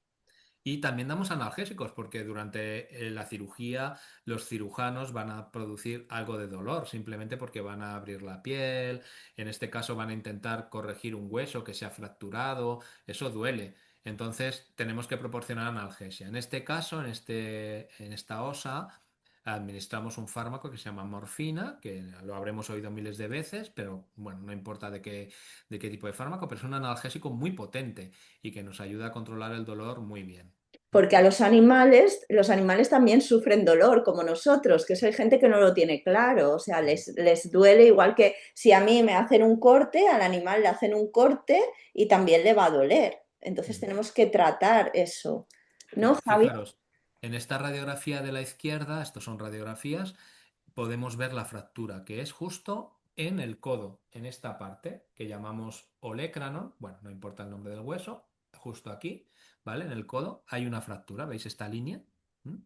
B: Y también damos analgésicos porque durante la cirugía los cirujanos van a producir algo de dolor, simplemente porque van a abrir la piel, en este caso van a intentar corregir un hueso que se ha fracturado, eso duele. Entonces tenemos que proporcionar analgesia. En este caso, en esta osa, administramos un fármaco que se llama morfina, que lo habremos oído miles de veces, pero bueno, no importa de qué tipo de fármaco, pero es un analgésico muy potente y que nos ayuda a controlar el dolor muy bien.
A: Porque a los animales también sufren dolor, como nosotros, que eso hay gente que no lo tiene claro, o sea, les duele igual que si a mí me hacen un corte, al animal le hacen un corte y también le va a doler. Entonces
B: Mm.
A: tenemos que tratar eso, ¿no, Javi?
B: Fijaros, en esta radiografía de la izquierda, estos son radiografías, podemos ver la fractura, que es justo en el codo, en esta parte que llamamos olecranon, bueno, no importa el nombre del hueso, justo aquí, ¿vale? En el codo hay una fractura, ¿veis esta línea? ¿Mm?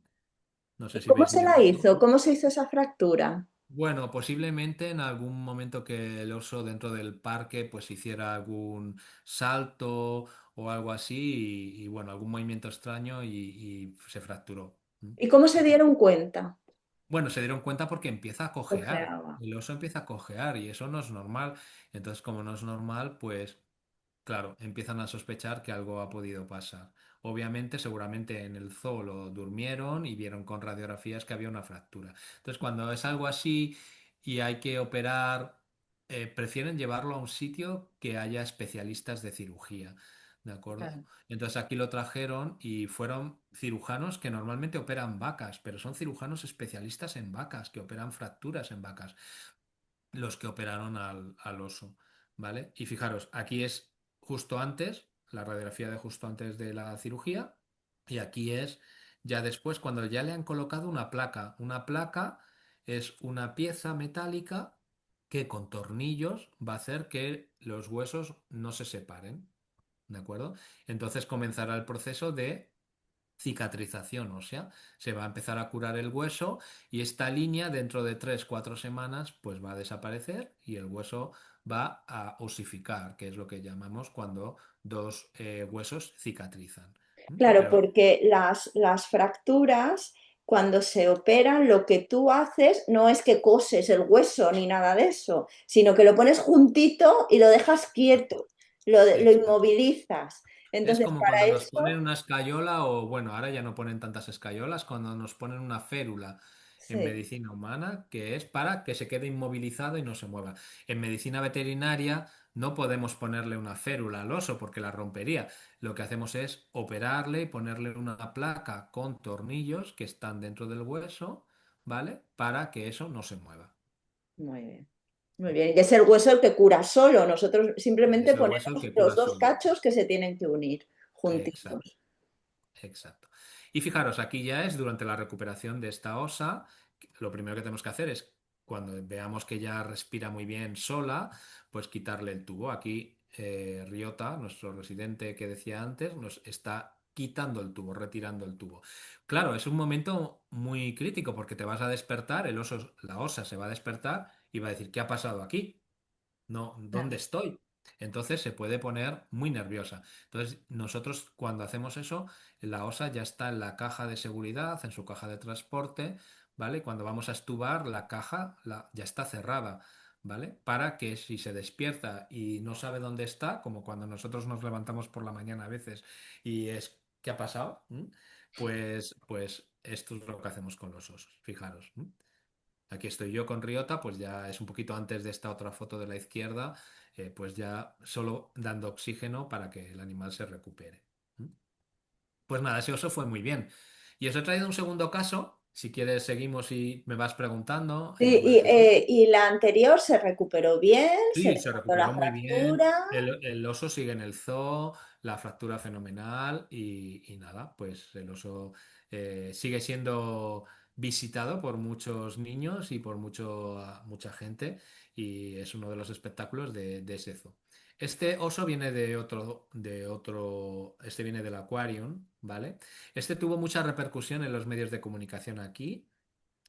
B: No sé
A: ¿Y
B: si
A: cómo
B: veis
A: se
B: bien
A: la
B: la
A: hizo?
B: foto.
A: ¿Cómo se hizo esa fractura?
B: Bueno, posiblemente en algún momento que el oso dentro del parque pues hiciera algún salto o algo así bueno, algún movimiento extraño y se fracturó. ¿Mm?
A: ¿Y cómo se
B: Se
A: dieron cuenta?
B: Bueno, se dieron cuenta porque empieza a cojear.
A: Ojeaba.
B: El oso empieza a cojear y eso no es normal. Entonces, como no es normal, pues claro, empiezan a sospechar que algo ha podido pasar. Obviamente, seguramente en el zoo lo durmieron y vieron con radiografías que había una fractura. Entonces, cuando es algo así y hay que operar, prefieren llevarlo a un sitio que haya especialistas de cirugía. ¿De acuerdo?
A: Claro.
B: Entonces aquí lo trajeron y fueron cirujanos que normalmente operan vacas, pero son cirujanos especialistas en vacas, que operan fracturas en vacas los que operaron al oso, ¿vale? Y fijaros, aquí es justo antes, la radiografía de justo antes de la cirugía, y aquí es ya después cuando ya le han colocado una placa. Una placa es una pieza metálica que con tornillos va a hacer que los huesos no se separen, ¿de acuerdo? Entonces comenzará el proceso de cicatrización ósea. Se va a empezar a curar el hueso y esta línea dentro de 3, 4 semanas pues va a desaparecer y el hueso va a osificar, que es lo que llamamos cuando dos huesos cicatrizan. ¿Mm?
A: Claro,
B: Pero
A: porque las fracturas cuando se operan, lo que tú haces no es que coses el hueso ni nada de eso, sino que lo pones juntito y lo dejas quieto, lo
B: Exacto.
A: inmovilizas.
B: Es
A: Entonces,
B: como
A: para
B: cuando nos ponen
A: eso,
B: una escayola o bueno, ahora ya no ponen tantas escayolas, cuando nos ponen una férula en
A: sí,
B: medicina humana, que es para que se quede inmovilizado y no se mueva. En medicina veterinaria no podemos ponerle una férula al oso porque la rompería. Lo que hacemos es operarle y ponerle una placa con tornillos que están dentro del hueso, ¿vale? Para que eso no se mueva.
A: muy bien. Muy bien, y es el hueso el que cura solo. Nosotros simplemente
B: Es el hueso el
A: ponemos
B: que
A: los
B: cura
A: dos
B: solo.
A: cachos que se tienen que unir
B: Exacto.
A: juntitos.
B: Exacto. Y fijaros, aquí ya es durante la recuperación de esta osa, lo primero que tenemos que hacer es, cuando veamos que ya respira muy bien sola, pues quitarle el tubo. Aquí Riota, nuestro residente que decía antes, nos está quitando el tubo, retirando el tubo. Claro, es un momento muy crítico porque te vas a despertar, el oso, la osa se va a despertar y va a decir, ¿qué ha pasado aquí? No, ¿dónde
A: Claro,
B: estoy? Entonces se puede poner muy nerviosa. Entonces nosotros cuando hacemos eso, la osa ya está en la caja de seguridad, en su caja de transporte, ¿vale? Cuando vamos a estubar, la caja ya está cerrada, ¿vale? Para que si se despierta y no sabe dónde está, como cuando nosotros nos levantamos por la mañana a veces y es, ¿qué ha pasado? Pues esto es lo que hacemos con los osos, fijaros. Aquí estoy yo con Riota, pues ya es un poquito antes de esta otra foto de la izquierda, pues ya solo dando oxígeno para que el animal se recupere. ¿Mm? Pues nada, ese oso fue muy bien. Y os he traído un segundo caso, si quieres seguimos y me vas preguntando y
A: sí,
B: me vas diciendo.
A: y la anterior se recuperó bien, se
B: Sí,
A: le
B: se
A: trató la
B: recuperó muy bien.
A: fractura.
B: El oso sigue en el zoo, la fractura fenomenal y nada, pues el oso sigue siendo visitado por muchos niños y por mucha gente y es uno de los espectáculos de ese zoo. Este oso viene este viene del Aquarium, ¿vale? Este tuvo mucha repercusión en los medios de comunicación aquí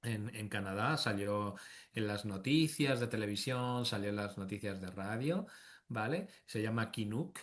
B: en Canadá, salió en las noticias de televisión, salió en las noticias de radio, ¿vale? Se llama Chinook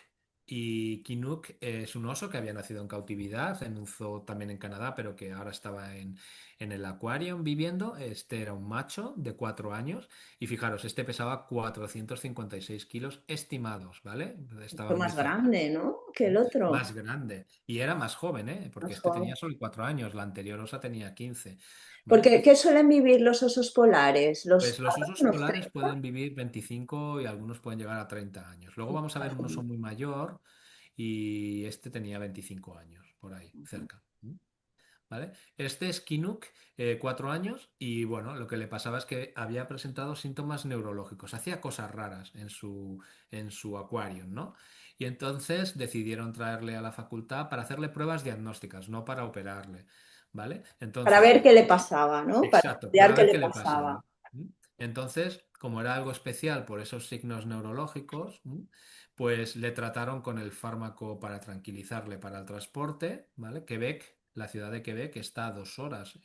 B: y Chinook es un oso que había nacido en cautividad en un zoo también en Canadá, pero que ahora estaba en el Aquarium viviendo. Este era un macho de 4 años y fijaros, este pesaba 456 kilos estimados, ¿vale?
A: Fue
B: Estaban muy
A: más
B: cerca.
A: grande, ¿no? Que el otro,
B: Más grande. Y era más joven, ¿eh? Porque
A: más
B: este
A: joven.
B: tenía solo 4 años, la anterior osa tenía 15. ¿Vale?
A: Porque, ¿qué suelen vivir los osos polares?
B: Pues
A: Los
B: los
A: tardan
B: osos
A: unos
B: polares
A: 30.
B: pueden vivir 25 y algunos pueden llegar a 30 años. Luego vamos a ver un oso muy mayor y este tenía 25 años, por ahí, cerca. ¿Vale? Este es Kinuk, 4 años, y bueno, lo que le pasaba es que había presentado síntomas neurológicos, hacía cosas raras en su acuario, ¿no? Y entonces decidieron traerle a la facultad para hacerle pruebas diagnósticas, no para operarle, ¿vale?
A: Para
B: Entonces,
A: ver qué le pasaba, ¿no? Para
B: exacto,
A: estudiar
B: para
A: qué
B: ver
A: le
B: qué le
A: pasaba.
B: pasaba. ¿Mm? Entonces, como era algo especial por esos signos neurológicos, pues le trataron con el fármaco para tranquilizarle para el transporte, ¿vale? Quebec, la ciudad de Quebec está a 2 horas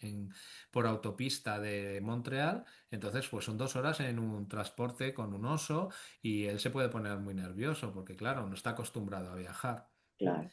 B: por autopista de Montreal, entonces pues son 2 horas en un transporte con un oso y él se puede poner muy nervioso porque claro, no está acostumbrado a viajar.
A: Claro.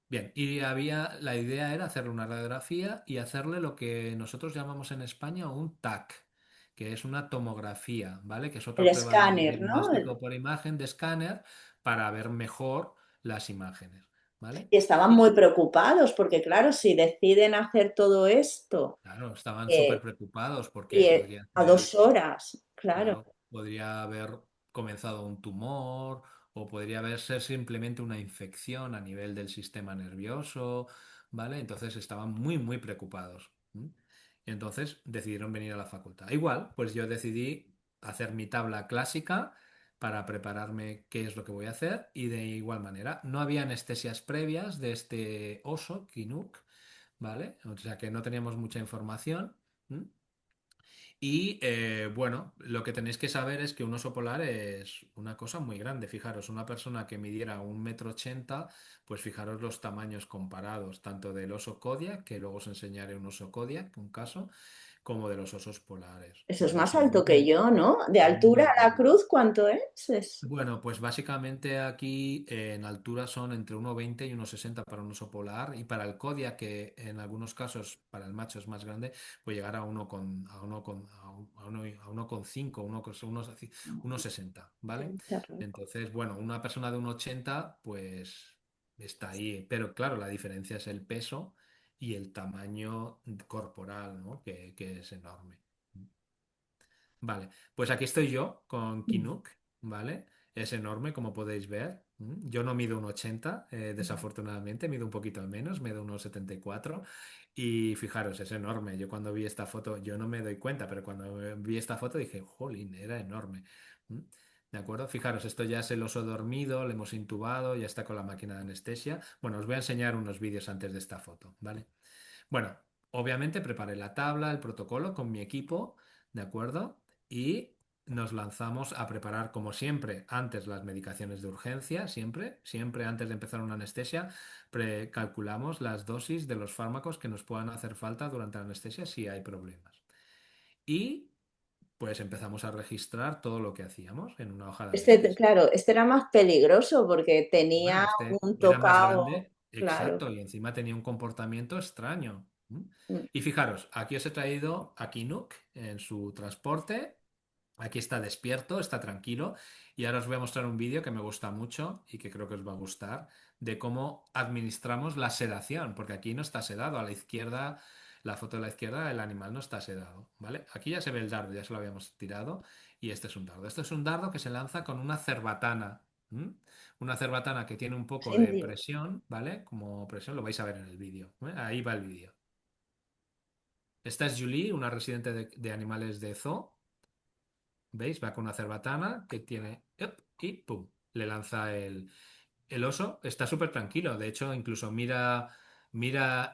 B: Bien, y la idea era hacerle una radiografía y hacerle lo que nosotros llamamos en España un TAC, que es una tomografía, ¿vale? Que es
A: El
B: otra prueba de
A: escáner, ¿no?
B: diagnóstico por imagen de escáner para ver mejor las imágenes, ¿vale?
A: Y estaban muy preocupados porque, claro, si deciden hacer todo esto
B: Claro, estaban súper
A: eh,
B: preocupados porque
A: y
B: podría
A: a
B: ser.
A: 2 horas, claro,
B: Claro, podría haber comenzado un tumor o podría haber ser simplemente una infección a nivel del sistema nervioso, ¿vale? Entonces estaban muy, muy preocupados. ¿M? Y entonces decidieron venir a la facultad. Igual, pues yo decidí hacer mi tabla clásica para prepararme qué es lo que voy a hacer y de igual manera no había anestesias previas de este oso, Kinuk, ¿vale? O sea que no teníamos mucha información. ¿M? Y bueno, lo que tenéis que saber es que un oso polar es una cosa muy grande. Fijaros, una persona que midiera 1,80 m, pues fijaros los tamaños comparados, tanto del oso Kodiak, que luego os enseñaré un oso Kodiak, un caso, como de los osos polares,
A: Eso es
B: ¿vale? O
A: más
B: sea,
A: alto que yo, ¿no? De altura
B: muy
A: a la
B: grande.
A: cruz, ¿cuánto es?
B: Bueno, pues básicamente aquí en altura son entre 1,20 y 1,60 para un oso polar y para el Kodiak, que en algunos casos para el macho es más grande, puede llegar a 1,5, 1,60, ¿vale?
A: Qué rico.
B: Entonces, bueno, una persona de 1,80 pues está ahí, pero claro, la diferencia es el peso y el tamaño corporal, ¿no? Que es enorme. Vale, pues aquí estoy yo con Kinuk, ¿vale? Es enorme, como podéis ver. Yo no mido 1,80, desafortunadamente, mido un poquito menos, mido 1,74. Y fijaros, es enorme. Yo cuando vi esta foto, yo no me doy cuenta, pero cuando vi esta foto dije, jolín, era enorme. ¿Mm? ¿De acuerdo? Fijaros, esto ya es el oso dormido, le hemos intubado, ya está con la máquina de anestesia. Bueno, os voy a enseñar unos vídeos antes de esta foto, ¿vale? Bueno, obviamente preparé la tabla, el protocolo con mi equipo, ¿de acuerdo? Y nos lanzamos a preparar, como siempre, antes las medicaciones de urgencia, siempre antes de empezar una anestesia, calculamos las dosis de los fármacos que nos puedan hacer falta durante la anestesia si hay problemas. Y pues empezamos a registrar todo lo que hacíamos en una hoja de anestesia.
A: Claro, este era más peligroso porque
B: Bueno,
A: tenía
B: este
A: un
B: era más
A: tocado,
B: grande,
A: claro.
B: exacto, y encima tenía un comportamiento extraño.
A: Mm.
B: Y fijaros, aquí os he traído a Kinuk en su transporte. Aquí está despierto, está tranquilo. Y ahora os voy a mostrar un vídeo que me gusta mucho y que creo que os va a gustar, de cómo administramos la sedación, porque aquí no está sedado. A la izquierda, la foto de la izquierda, el animal no está sedado, ¿vale? Aquí ya se ve el dardo, ya se lo habíamos tirado. Y este es un dardo. Este es un dardo que se lanza con una cerbatana. ¿m? Una cerbatana que tiene un poco de
A: Sí.
B: presión, ¿vale? Como presión, lo vais a ver en el vídeo. Ahí va el vídeo. Esta es Julie, una residente de animales de zoo. ¿Veis? Va con una cerbatana que tiene... ¡up! Y ¡pum! Le lanza el oso. Está súper tranquilo. De hecho, incluso mira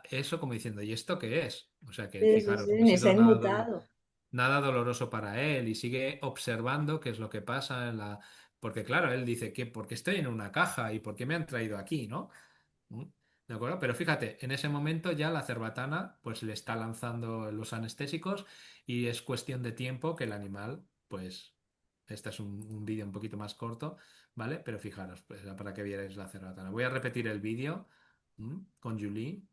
B: eso como diciendo, ¿y esto qué es? O sea que,
A: Sí, sí,
B: fijaros,
A: sí,
B: no ha
A: ni se
B: sido
A: ha inmutado.
B: nada doloroso para él y sigue observando qué es lo que pasa en la... Porque claro, él dice que porque estoy en una caja y por qué me han traído aquí, ¿no? ¿Mm? ¿De acuerdo? Pero fíjate, en ese momento ya la cerbatana pues le está lanzando los anestésicos y es cuestión de tiempo que el animal, pues, este es un vídeo un poquito más corto, ¿vale? Pero fijaros, pues, era para que vierais la cerbatana. Voy a repetir el vídeo con Julie.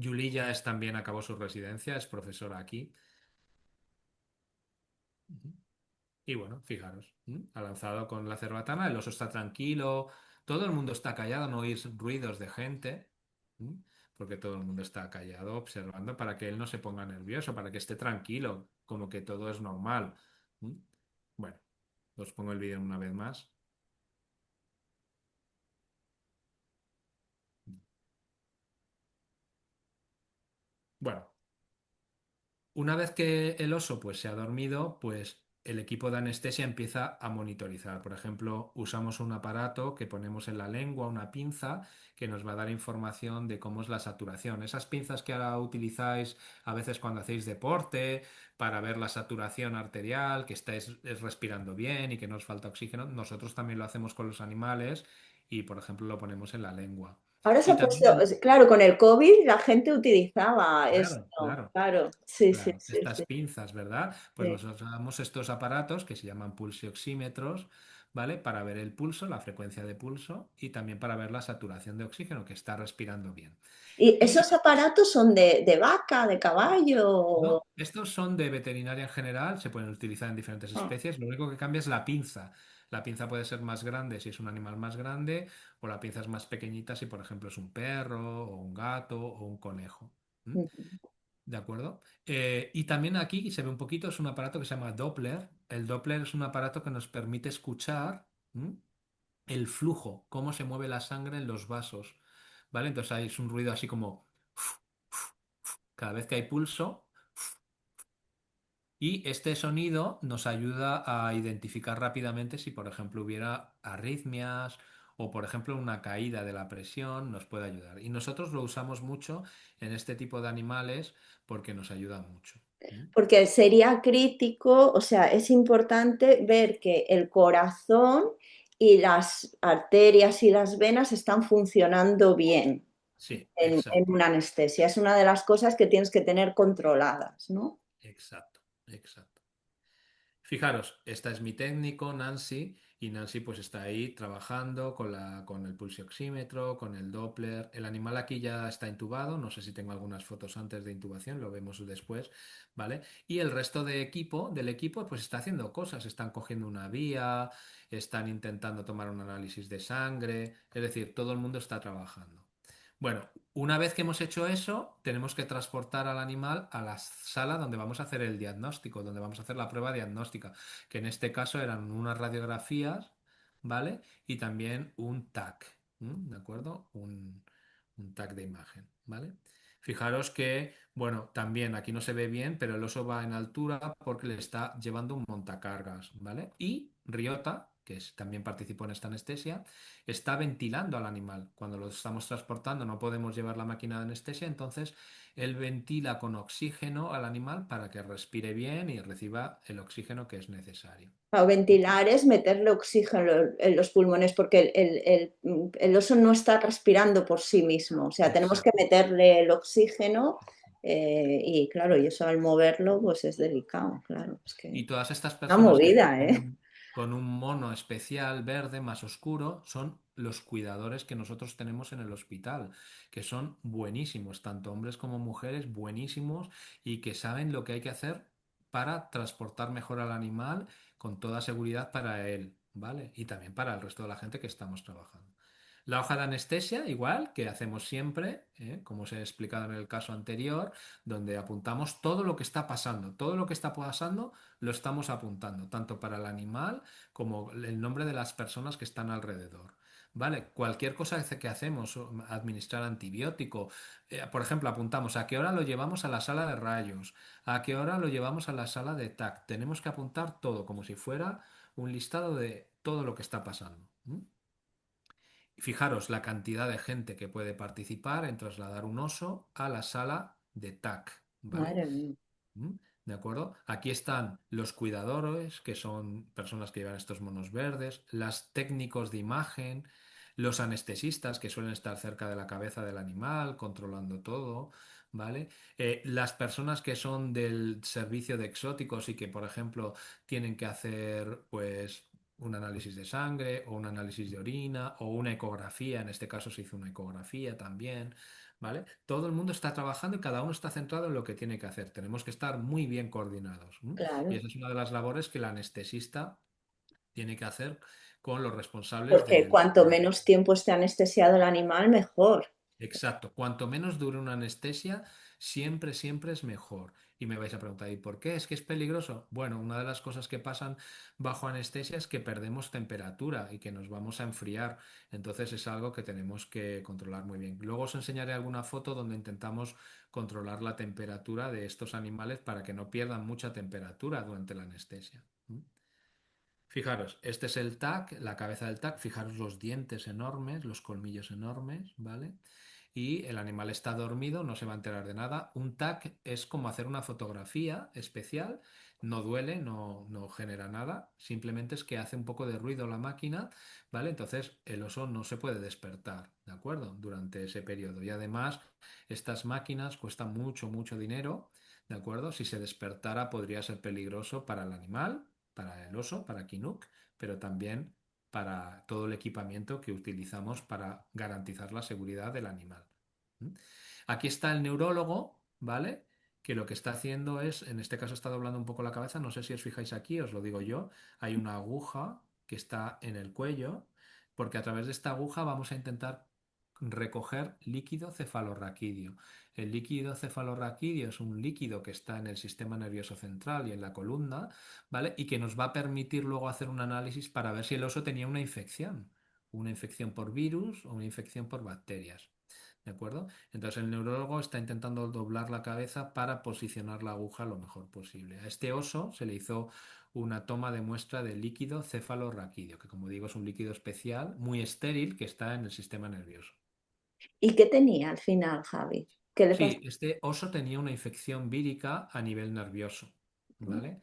B: Julie ya es también acabó su residencia, es profesora aquí. Ujú. Y bueno, fijaros, ha lanzado con la cerbatana, el oso está tranquilo, todo el mundo está callado, no oís ruidos de gente, ¿m? Porque todo el mundo está callado observando para que él no se ponga nervioso, para que esté tranquilo, como que todo es normal. ¿M? Bueno, os pongo el vídeo una vez más. Bueno, una vez que el oso pues se ha dormido, pues el equipo de anestesia empieza a monitorizar. Por ejemplo, usamos un aparato que ponemos en la lengua, una pinza, que nos va a dar información de cómo es la saturación. Esas pinzas que ahora utilizáis a veces cuando hacéis deporte para ver la saturación arterial, que estáis respirando bien y que no os falta oxígeno, nosotros también lo hacemos con los animales y, por ejemplo, lo ponemos en la lengua.
A: Ahora se
B: Y
A: ha puesto,
B: también,
A: claro, con el COVID la gente utilizaba
B: claro,
A: esto,
B: claro.
A: claro, sí, sí,
B: Claro,
A: sí,
B: estas
A: sí,
B: pinzas, ¿verdad? Pues
A: sí.
B: nosotros usamos estos aparatos que se llaman pulsioxímetros, ¿vale? Para ver el pulso, la frecuencia de pulso y también para ver la saturación de oxígeno, que está respirando bien.
A: ¿Y
B: Y
A: esos aparatos son de vaca, de caballo?
B: no, estos son de veterinaria en general, se pueden utilizar en diferentes
A: Ah,
B: especies, lo único que cambia es la pinza. La pinza puede ser más grande si es un animal más grande o la pinza es más pequeñita si, por ejemplo, es un perro o un gato o un conejo. ¿Mm?
A: mm.
B: ¿De acuerdo? Y también aquí se ve un poquito, es un aparato que se llama Doppler. El Doppler es un aparato que nos permite escuchar el flujo, cómo se mueve la sangre en los vasos. ¿Vale? Entonces es un ruido así como cada vez que hay pulso. Y este sonido nos ayuda a identificar rápidamente si, por ejemplo, hubiera arritmias o, por ejemplo, una caída de la presión, nos puede ayudar. Y nosotros lo usamos mucho en este tipo de animales porque nos ayuda mucho. ¿Mm?
A: Porque sería crítico, o sea, es importante ver que el corazón y las arterias y las venas están funcionando bien
B: Sí,
A: en
B: exacto.
A: una anestesia. Es una de las cosas que tienes que tener controladas, ¿no?
B: Exacto, exacto. Fijaros, esta es mi técnico, Nancy, y Nancy pues está ahí trabajando con el pulsioxímetro, con el Doppler. El animal aquí ya está intubado, no sé si tengo algunas fotos antes de intubación, lo vemos después, ¿vale? Y el resto del equipo pues está haciendo cosas, están cogiendo una vía, están intentando tomar un análisis de sangre, es decir, todo el mundo está trabajando. Bueno, una vez que hemos hecho eso, tenemos que transportar al animal a la sala donde vamos a hacer el diagnóstico, donde vamos a hacer la prueba diagnóstica, que en este caso eran unas radiografías, ¿vale? Y también un TAC, ¿m? ¿De acuerdo? Un TAC de imagen, ¿vale? Fijaros que, bueno, también aquí no se ve bien, pero el oso va en altura porque le está llevando un montacargas, ¿vale? Y Riota, también participó en esta anestesia, está ventilando al animal. Cuando lo estamos transportando no podemos llevar la máquina de anestesia, entonces él ventila con oxígeno al animal para que respire bien y reciba el oxígeno que es necesario.
A: Para ventilar es meterle oxígeno en los pulmones porque el oso no está respirando por sí mismo. O sea, tenemos que
B: Exacto.
A: meterle el oxígeno y claro, y eso al moverlo pues es delicado, claro. Es que
B: Y todas estas
A: una
B: personas que van
A: movida, ¿eh?
B: con un mono especial verde más oscuro son los cuidadores que nosotros tenemos en el hospital, que son buenísimos, tanto hombres como mujeres, buenísimos y que saben lo que hay que hacer para transportar mejor al animal con toda seguridad para él, ¿vale? Y también para el resto de la gente que estamos trabajando. La hoja de anestesia, igual que hacemos siempre, como os he explicado en el caso anterior, donde apuntamos todo lo que está pasando. Todo lo que está pasando lo estamos apuntando, tanto para el animal como el nombre de las personas que están alrededor. ¿Vale? Cualquier cosa que hacemos, administrar antibiótico, por ejemplo, apuntamos a qué hora lo llevamos a la sala de rayos, a qué hora lo llevamos a la sala de TAC. Tenemos que apuntar todo como si fuera un listado de todo lo que está pasando. Y fijaros la cantidad de gente que puede participar en trasladar un oso a la sala de TAC, ¿vale?
A: Madre mía.
B: ¿Mm? ¿De acuerdo? Aquí están los cuidadores, que son personas que llevan estos monos verdes, las técnicos de imagen, los anestesistas, que suelen estar cerca de la cabeza del animal, controlando todo, ¿vale? Las personas que son del servicio de exóticos y que, por ejemplo, tienen que hacer, pues, un análisis de sangre o un análisis de orina o una ecografía, en este caso se hizo una ecografía también. ¿Vale? Todo el mundo está trabajando y cada uno está centrado en lo que tiene que hacer. Tenemos que estar muy bien coordinados. ¿M? Y
A: Claro,
B: esa es una de las labores que el anestesista tiene que hacer con los responsables
A: porque
B: del...
A: cuanto menos tiempo esté anestesiado el animal, mejor.
B: Exacto. Cuanto menos dure una anestesia, siempre, siempre es mejor. Y me vais a preguntar, ¿y por qué? ¿Es que es peligroso? Bueno, una de las cosas que pasan bajo anestesia es que perdemos temperatura y que nos vamos a enfriar. Entonces es algo que tenemos que controlar muy bien. Luego os enseñaré alguna foto donde intentamos controlar la temperatura de estos animales para que no pierdan mucha temperatura durante la anestesia. ¿Mm? Fijaros, este es el TAC, la cabeza del TAC. Fijaros los dientes enormes, los colmillos enormes, ¿vale? Y el animal está dormido, no se va a enterar de nada. Un TAC es como hacer una fotografía especial, no duele, no genera nada, simplemente es que hace un poco de ruido la máquina, ¿vale? Entonces el oso no se puede despertar, ¿de acuerdo? Durante ese periodo. Y además, estas máquinas cuestan mucho, mucho dinero, ¿de acuerdo? Si se despertara podría ser peligroso para el animal, para el oso, para Kinuk, pero también para todo el equipamiento que utilizamos para garantizar la seguridad del animal. ¿Mm? Aquí está el neurólogo, ¿vale? Que lo que está haciendo es, en este caso está doblando un poco la cabeza, no sé si os fijáis aquí, os lo digo yo, hay una aguja que está en el cuello, porque a través de esta aguja vamos a intentar recoger líquido cefalorraquídeo. El líquido cefalorraquídeo es un líquido que está en el sistema nervioso central y en la columna, ¿vale? Y que nos va a permitir luego hacer un análisis para ver si el oso tenía una infección por virus o una infección por bacterias. ¿De acuerdo? Entonces el neurólogo está intentando doblar la cabeza para posicionar la aguja lo mejor posible. A este oso se le hizo una toma de muestra de líquido cefalorraquídeo, que como digo es un líquido especial, muy estéril, que está en el sistema nervioso.
A: ¿Y qué tenía al final, Javi? ¿Qué le pasó?
B: Sí, este oso tenía una infección vírica a nivel nervioso, ¿vale?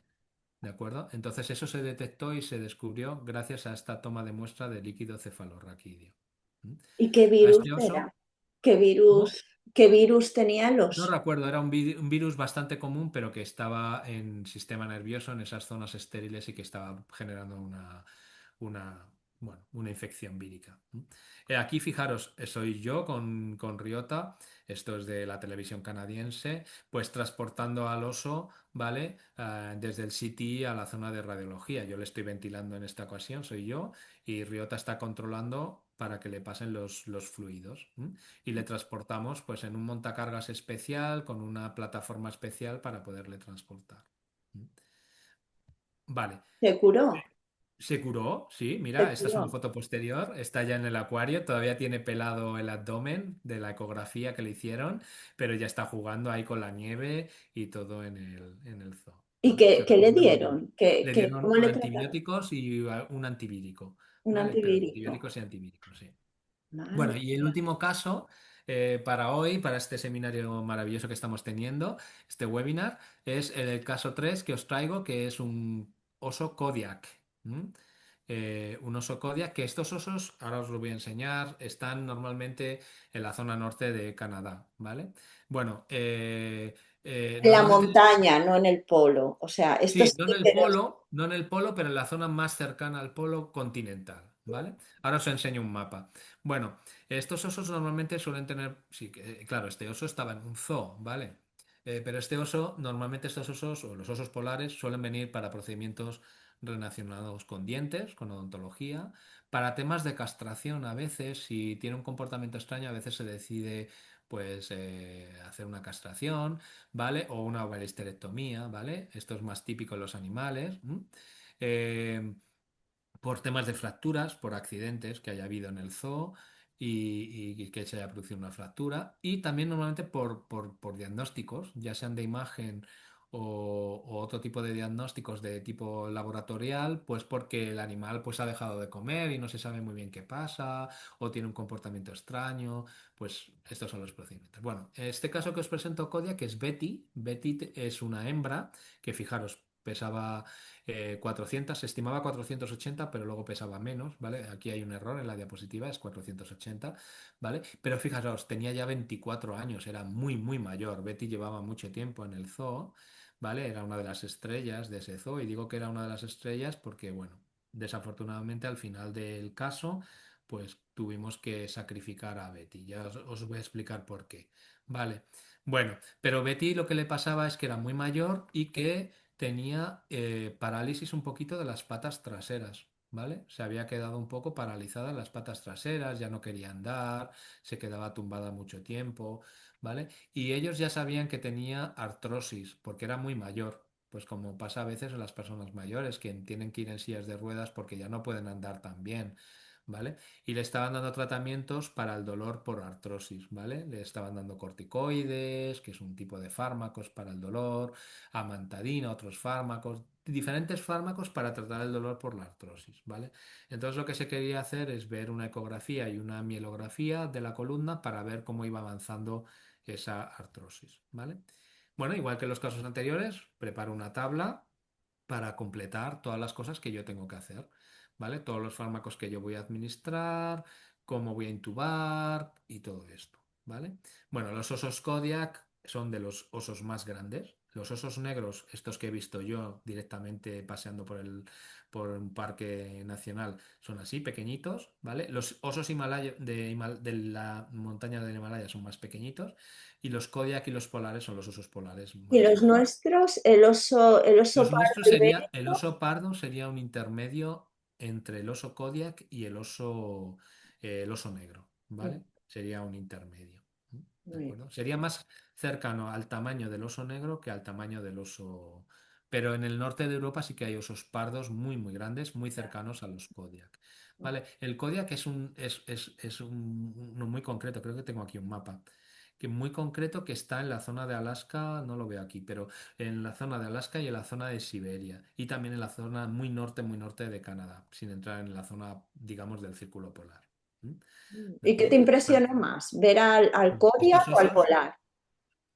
B: ¿De acuerdo? Entonces eso se detectó y se descubrió gracias a esta toma de muestra de líquido cefalorraquídeo. ¿Mm?
A: ¿Y qué
B: A
A: virus
B: este
A: era?
B: oso,
A: ¿Qué
B: ¿cómo?
A: virus? ¿Qué virus tenía el
B: No
A: oso?
B: recuerdo, era un virus bastante común, pero que estaba en sistema nervioso, en esas zonas estériles y que estaba generando una, bueno, una infección vírica. Aquí, fijaros, soy yo con Ryota, esto es de la televisión canadiense, pues transportando al oso, ¿vale? Desde el CT a la zona de radiología. Yo le estoy ventilando en esta ocasión, soy yo, y Ryota está controlando para que le pasen los fluidos. Y le transportamos pues en un montacargas especial con una plataforma especial para poderle transportar. Vale,
A: ¿Se curó?
B: se curó, sí,
A: ¿Se
B: mira, esta es una
A: curó?
B: foto posterior, está ya en el acuario, todavía tiene pelado el abdomen de la ecografía que le hicieron, pero ya está jugando ahí con la nieve y todo en el zoo.
A: ¿Y qué,
B: Se
A: qué le
B: recupera muy bien.
A: dieron? ¿Qué,
B: Le
A: cómo
B: dieron
A: le trataron?
B: antibióticos y un antivírico,
A: Un
B: ¿vale? Pero
A: antivírico.
B: antibióticos y antivíricos, sí. Bueno,
A: Madre
B: y el
A: mía.
B: último caso para hoy, para este seminario maravilloso que estamos teniendo, este webinar, es el caso 3 que os traigo, que es un oso Kodiak. ¿M? Un oso Kodiak, que estos osos, ahora os lo voy a enseñar, están normalmente en la zona norte de Canadá, ¿vale? Bueno,
A: En la
B: normalmente
A: montaña, no en el polo. O sea, estos
B: sí,
A: sí que los...
B: no en el polo, pero en la zona más cercana al polo continental, ¿vale? Ahora os enseño un mapa. Bueno, estos osos normalmente suelen tener, sí, claro, este oso estaba en un zoo, ¿vale? Pero este oso, normalmente estos osos o los osos polares suelen venir para procedimientos relacionados con dientes, con odontología, para temas de castración a veces, si tiene un comportamiento extraño, a veces se decide pues hacer una castración. ¿Vale? O una ovariesterectomía, ¿vale? Esto es más típico en los animales. Eh, por temas de fracturas, por accidentes que haya habido en el zoo y que se haya producido una fractura. Y también normalmente por diagnósticos, ya sean de imagen o otro tipo de diagnósticos de tipo laboratorial, pues porque el animal pues ha dejado de comer y no se sabe muy bien qué pasa o tiene un comportamiento extraño, pues estos son los procedimientos. Bueno, este caso que os presento, Kodia, que es Betty. Betty es una hembra que, fijaros, pesaba 400, se estimaba 480, pero luego pesaba menos, ¿vale? Aquí hay un error en la diapositiva, es 480, ¿vale? Pero fijaros, tenía ya 24 años, era muy, muy mayor. Betty llevaba mucho tiempo en el zoo, ¿vale? Era una de las estrellas de ese zoo, y digo que era una de las estrellas porque, bueno, desafortunadamente al final del caso, pues tuvimos que sacrificar a Betty. Ya os voy a explicar por qué. Vale. Bueno, pero Betty lo que le pasaba es que era muy mayor y que tenía parálisis un poquito de las patas traseras, ¿vale? Se había quedado un poco paralizada en las patas traseras, ya no quería andar, se quedaba tumbada mucho tiempo, ¿vale? Y ellos ya sabían que tenía artrosis, porque era muy mayor. Pues como pasa a veces en las personas mayores, que tienen que ir en sillas de ruedas porque ya no pueden andar tan bien, ¿vale? Y le estaban dando tratamientos para el dolor por artrosis, ¿vale? Le estaban dando corticoides, que es un tipo de fármacos para el dolor, amantadina, otros fármacos, diferentes fármacos para tratar el dolor por la artrosis, ¿vale? Entonces lo que se quería hacer es ver una ecografía y una mielografía de la columna para ver cómo iba avanzando esa artrosis, ¿vale? Bueno, igual que en los casos anteriores, preparo una tabla para completar todas las cosas que yo tengo que hacer, ¿vale? Todos los fármacos que yo voy a administrar, cómo voy a intubar y todo esto, ¿vale? Bueno, los osos Kodiak son de los osos más grandes. Los osos negros, estos que he visto yo directamente paseando por un parque nacional, son así, pequeñitos, ¿vale? Los osos Himalaya, de la montaña del Himalaya son más pequeñitos y los Kodiak y los polares son los osos polares
A: Y
B: más
A: los
B: grandes.
A: nuestros, el oso
B: Los
A: pardo
B: nuestros sería, el
A: ibérico.
B: oso pardo sería un intermedio entre el oso Kodiak y el oso negro,
A: Mm,
B: ¿vale? Sería un intermedio. ¿De
A: muy bien.
B: acuerdo? Sería más cercano al tamaño del oso negro que al tamaño del oso. Pero en el norte de Europa sí que hay osos pardos muy, muy grandes, muy cercanos a los Kodiak. ¿Vale? El Kodiak uno muy concreto, creo que tengo aquí un mapa, que muy concreto que está en la zona de Alaska, no lo veo aquí, pero en la zona de Alaska y en la zona de Siberia y también en la zona muy norte de Canadá, sin entrar en la zona, digamos, del círculo polar. ¿Mm? ¿De
A: ¿Y qué te
B: acuerdo? Bueno,
A: impresiona más? ¿Ver al Kodiak
B: estos
A: o al
B: osos,
A: polar?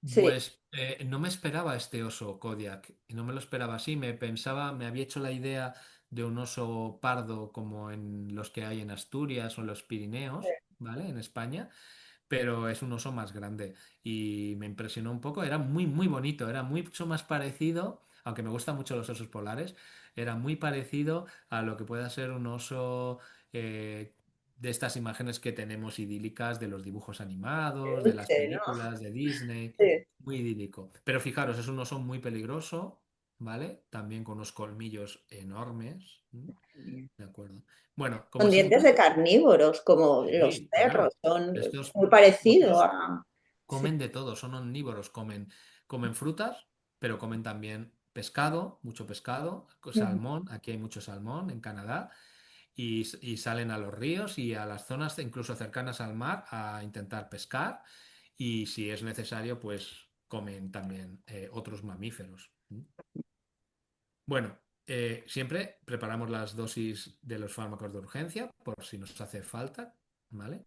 A: Sí,
B: pues no me esperaba este oso Kodiak, y no me lo esperaba así, me había hecho la idea de un oso pardo como en los que hay en Asturias o en los Pirineos, ¿vale? En España, pero es un oso más grande y me impresionó un poco. Era muy, muy bonito, era mucho más parecido, aunque me gustan mucho los osos polares, era muy parecido a lo que pueda ser un oso de estas imágenes que tenemos idílicas de los dibujos animados, de las
A: Peluche, ¿no?
B: películas de Disney,
A: Sí.
B: muy idílico. Pero fijaros, es un oso muy peligroso, ¿vale? También con unos colmillos enormes. ¿M? ¿De acuerdo? Bueno, como
A: Con dientes
B: siempre,
A: de carnívoros, como los
B: sí,
A: perros,
B: claro.
A: son
B: Estos
A: muy parecido
B: osos
A: a... Sí.
B: comen de todo, son omnívoros, comen frutas, pero comen también pescado, mucho pescado,
A: Ujú.
B: salmón, aquí hay mucho salmón en Canadá, y salen a los ríos y a las zonas incluso cercanas al mar a intentar pescar, y si es necesario, pues comen también otros mamíferos. Bueno, siempre preparamos las dosis de los fármacos de urgencia por si nos hace falta, ¿vale?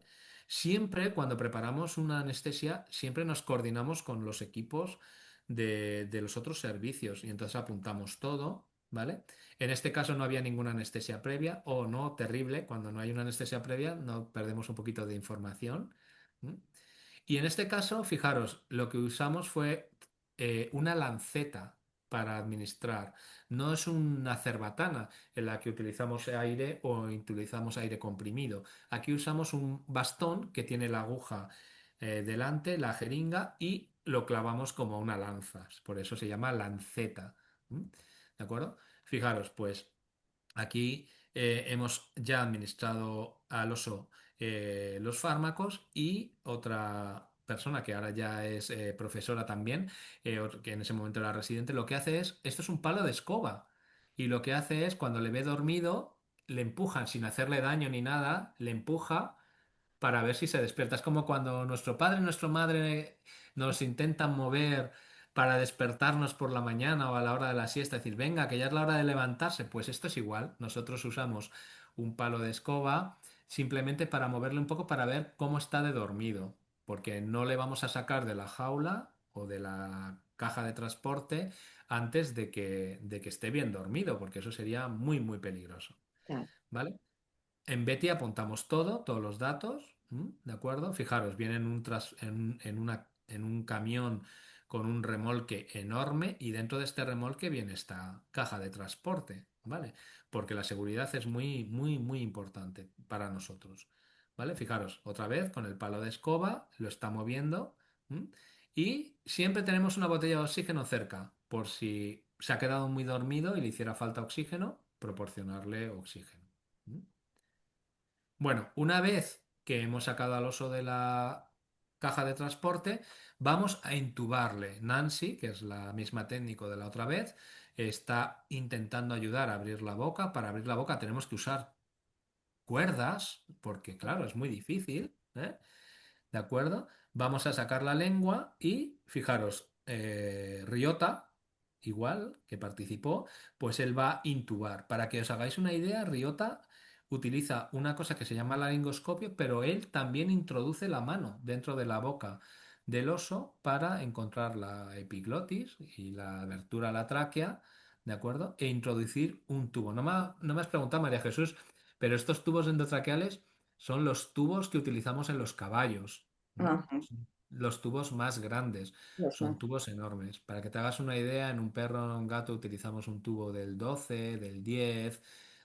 B: Siempre cuando preparamos una anestesia, siempre nos coordinamos con los equipos de los otros servicios y entonces apuntamos todo, ¿vale? En este caso no había ninguna anestesia previa o no, terrible, cuando no hay una anestesia previa no perdemos un poquito de información. ¿M? Y en este caso, fijaros, lo que usamos fue una lanceta para administrar. No es una cerbatana en la que utilizamos aire o utilizamos aire comprimido. Aquí usamos un bastón que tiene la aguja delante, la jeringa, y lo clavamos como una lanza. Por eso se llama lanceta. ¿Mm? ¿De acuerdo? Fijaros, pues aquí hemos ya administrado al oso los fármacos y otra persona que ahora ya es profesora también, que en ese momento era residente, lo que hace es, esto es un palo de escoba y lo que hace es cuando le ve dormido, le empujan sin hacerle daño ni nada, le empuja para ver si se despierta. Es como cuando nuestro padre y nuestra madre nos intentan mover para despertarnos por la mañana o a la hora de la siesta, decir, venga, que ya es la hora de levantarse. Pues esto es igual. Nosotros usamos un palo de escoba simplemente para moverle un poco para ver cómo está de dormido, porque no le vamos a sacar de la jaula o de la caja de transporte antes de que esté bien dormido, porque eso sería muy, muy peligroso.
A: Claro.
B: ¿Vale? En Betty apuntamos todo, todos los datos, ¿m? ¿De acuerdo? Fijaros, viene en un camión con un remolque enorme y dentro de este remolque viene esta caja de transporte, ¿vale? Porque la seguridad es muy, muy, muy importante para nosotros, ¿vale? Fijaros, otra vez con el palo de escoba lo está moviendo, ¿m? Y siempre tenemos una botella de oxígeno cerca, por si se ha quedado muy dormido y le hiciera falta oxígeno, proporcionarle oxígeno. ¿M? Bueno, una vez que hemos sacado al oso de la caja de transporte, vamos a intubarle. Nancy, que es la misma técnico de la otra vez, está intentando ayudar a abrir la boca. Para abrir la boca tenemos que usar cuerdas, porque claro, es muy difícil, ¿eh? ¿De acuerdo? Vamos a sacar la lengua y fijaros, Ryota, igual que participó, pues él va a intubar. Para que os hagáis una idea, Ryota utiliza una cosa que se llama laringoscopio, pero él también introduce la mano dentro de la boca del oso para encontrar la epiglotis y la abertura a la tráquea, ¿de acuerdo? E introducir un tubo. No me has preguntado, María Jesús, pero estos tubos endotraqueales son los tubos que utilizamos en los caballos. ¿M?
A: Ajá,
B: Son los tubos más grandes,
A: los más.
B: son tubos enormes. Para que te hagas una idea, en un perro o un gato utilizamos un tubo del 12, del 10,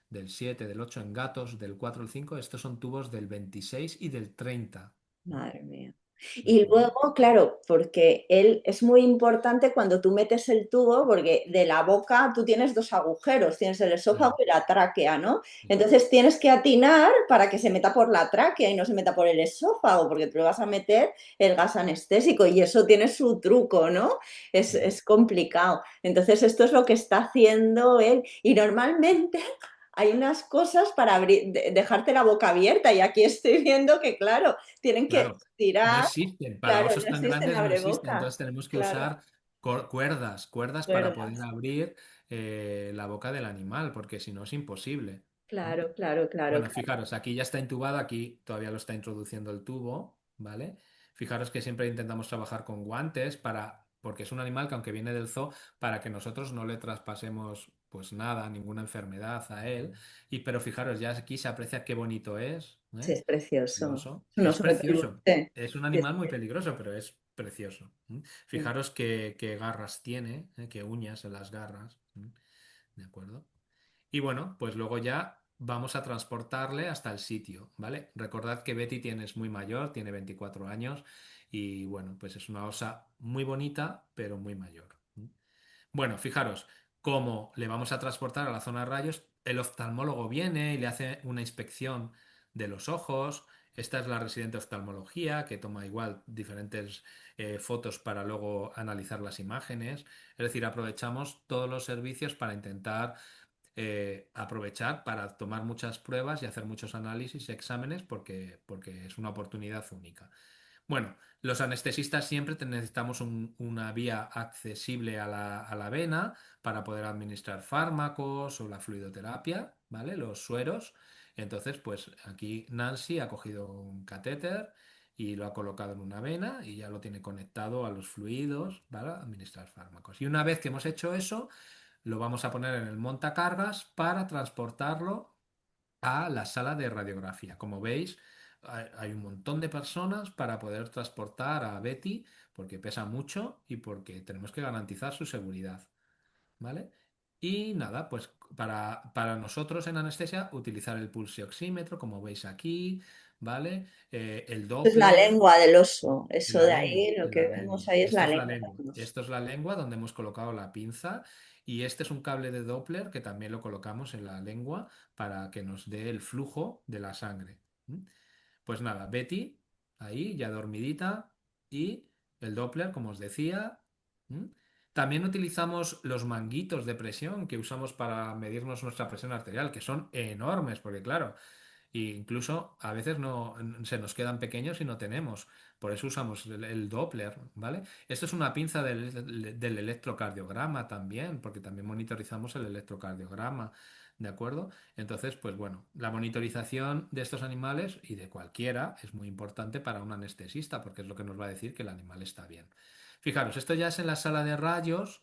B: del 7, del 8 en gatos, del 4 al 5. Estos son tubos del 26 y del 30. ¿M?
A: Madre mía.
B: ¿De
A: Y
B: acuerdo?
A: luego, claro, porque él es muy importante cuando tú metes el tubo, porque de la boca tú tienes dos agujeros, tienes el esófago
B: Claro,
A: y la tráquea, ¿no?
B: sí,
A: Entonces tienes que atinar para que se meta por la tráquea y no se meta por el esófago, porque tú le vas a meter el gas anestésico y eso tiene su truco, ¿no?
B: sí.
A: Es complicado. Entonces esto es lo que está haciendo él. Y normalmente hay unas cosas para abrir, dejarte la boca abierta y aquí estoy viendo que, claro, tienen que
B: Claro, no
A: tirar,
B: existen. Para
A: claro,
B: osos
A: no
B: tan
A: existen
B: grandes no existen.
A: abrebocas,
B: Entonces tenemos que
A: claro,
B: usar cuerdas para poder
A: cuerdas,
B: abrir la boca del animal, porque si no es imposible. ¿Mm?
A: claro, claro, claro,
B: Bueno,
A: claro.
B: fijaros, aquí ya está intubado, aquí todavía lo está introduciendo el tubo, ¿vale? Fijaros que siempre intentamos trabajar con guantes porque es un animal que aunque viene del zoo, para que nosotros no le traspasemos pues nada, ninguna enfermedad a él. Y pero fijaros, ya aquí se aprecia qué bonito es,
A: Sí,
B: ¿eh?
A: es
B: El
A: precioso.
B: oso.
A: Es un
B: Es
A: oso muy
B: precioso.
A: peluche.
B: Es un
A: Sí,
B: animal muy
A: sí,
B: peligroso, pero es precioso.
A: sí.
B: Fijaros qué garras tiene, qué uñas en las garras. ¿De acuerdo? Y bueno, pues luego ya vamos a transportarle hasta el sitio, ¿vale? Recordad que Betty es muy mayor, tiene 24 años y bueno, pues es una osa muy bonita, pero muy mayor. Bueno, fijaros, cómo le vamos a transportar a la zona de rayos, el oftalmólogo viene y le hace una inspección de los ojos. Esta es la residente de oftalmología que toma igual diferentes fotos para luego analizar las imágenes. Es decir, aprovechamos todos los servicios para intentar aprovechar para tomar muchas pruebas y hacer muchos análisis y exámenes porque es una oportunidad única. Bueno, los anestesistas siempre necesitamos una vía accesible a la vena para poder administrar fármacos o la fluidoterapia, ¿vale? Los sueros. Entonces, pues aquí Nancy ha cogido un catéter y lo ha colocado en una vena y ya lo tiene conectado a los fluidos para administrar fármacos. Y una vez que hemos hecho eso, lo vamos a poner en el montacargas para transportarlo a la sala de radiografía. Como veis, hay un montón de personas para poder transportar a Betty porque pesa mucho y porque tenemos que garantizar su seguridad, ¿vale? Y nada, pues para nosotros en anestesia utilizar el pulsioxímetro, como veis aquí, ¿vale? El
A: Es la
B: Doppler.
A: lengua del oso. Eso
B: La
A: de
B: lengua,
A: ahí, lo que
B: la
A: vemos
B: lengua.
A: ahí es
B: Esto
A: la
B: es la
A: lengua
B: lengua.
A: del oso.
B: Esto es la lengua donde hemos colocado la pinza y este es un cable de Doppler que también lo colocamos en la lengua para que nos dé el flujo de la sangre. ¿Mm? Pues nada, Betty, ahí ya dormidita y el Doppler, como os decía. ¿Mm? También utilizamos los manguitos de presión que usamos para medirnos nuestra presión arterial, que son enormes, porque claro, e incluso a veces no se nos quedan pequeños y no tenemos. Por eso usamos el Doppler, ¿vale? Esto es una pinza del electrocardiograma también, porque también monitorizamos el electrocardiograma, ¿de acuerdo? Entonces, pues bueno, la monitorización de estos animales y de cualquiera es muy importante para un anestesista, porque es lo que nos va a decir que el animal está bien. Fijaros, esto ya es en la sala de rayos,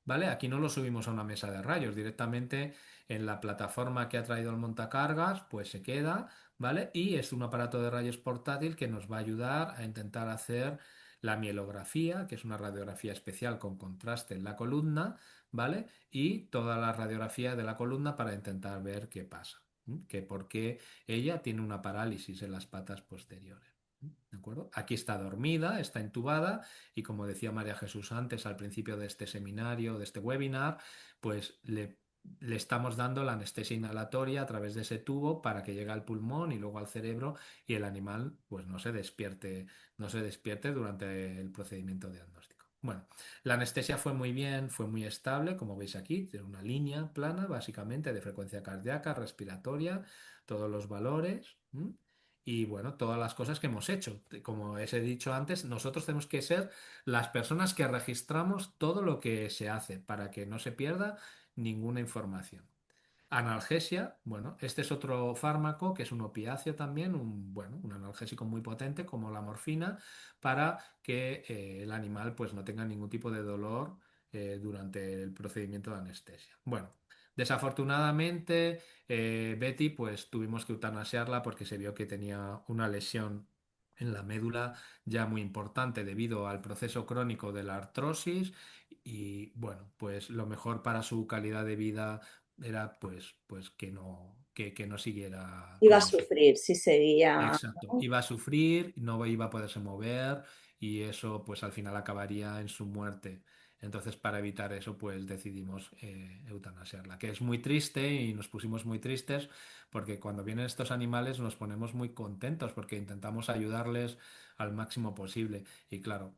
B: ¿vale? Aquí no lo subimos a una mesa de rayos, directamente en la plataforma que ha traído el montacargas, pues se queda, ¿vale? Y es un aparato de rayos portátil que nos va a ayudar a intentar hacer la mielografía, que es una radiografía especial con contraste en la columna, ¿vale? Y toda la radiografía de la columna para intentar ver qué pasa, que por qué ella tiene una parálisis en las patas posteriores. ¿De acuerdo? Aquí está dormida, está intubada y como decía María Jesús antes al principio de este seminario, de este webinar, pues le estamos dando la anestesia inhalatoria a través de ese tubo para que llegue al pulmón y luego al cerebro y el animal pues no se despierte durante el procedimiento diagnóstico. Bueno, la anestesia fue muy bien, fue muy estable, como veis aquí, tiene una línea plana básicamente de frecuencia cardíaca, respiratoria, todos los valores. Y bueno, todas las cosas que hemos hecho. Como os he dicho antes, nosotros tenemos que ser las personas que registramos todo lo que se hace para que no se pierda ninguna información. Analgesia, bueno, este es otro fármaco que es un opiáceo también, un analgésico muy potente como la morfina, para que el animal pues no tenga ningún tipo de dolor durante el procedimiento de anestesia. Bueno, desafortunadamente Betty pues tuvimos que eutanasiarla porque se vio que tenía una lesión en la médula ya muy importante debido al proceso crónico de la artrosis y bueno, pues lo mejor para su calidad de vida era pues que no siguiera
A: Iba a
B: con su...
A: sufrir si seguía,
B: Exacto,
A: ¿no?
B: iba a sufrir, no iba a poderse mover y eso pues al final acabaría en su muerte. Entonces para evitar eso pues decidimos eutanasiarla, que es muy triste y nos pusimos muy tristes porque cuando vienen estos animales nos ponemos muy contentos porque intentamos ayudarles al máximo posible y claro,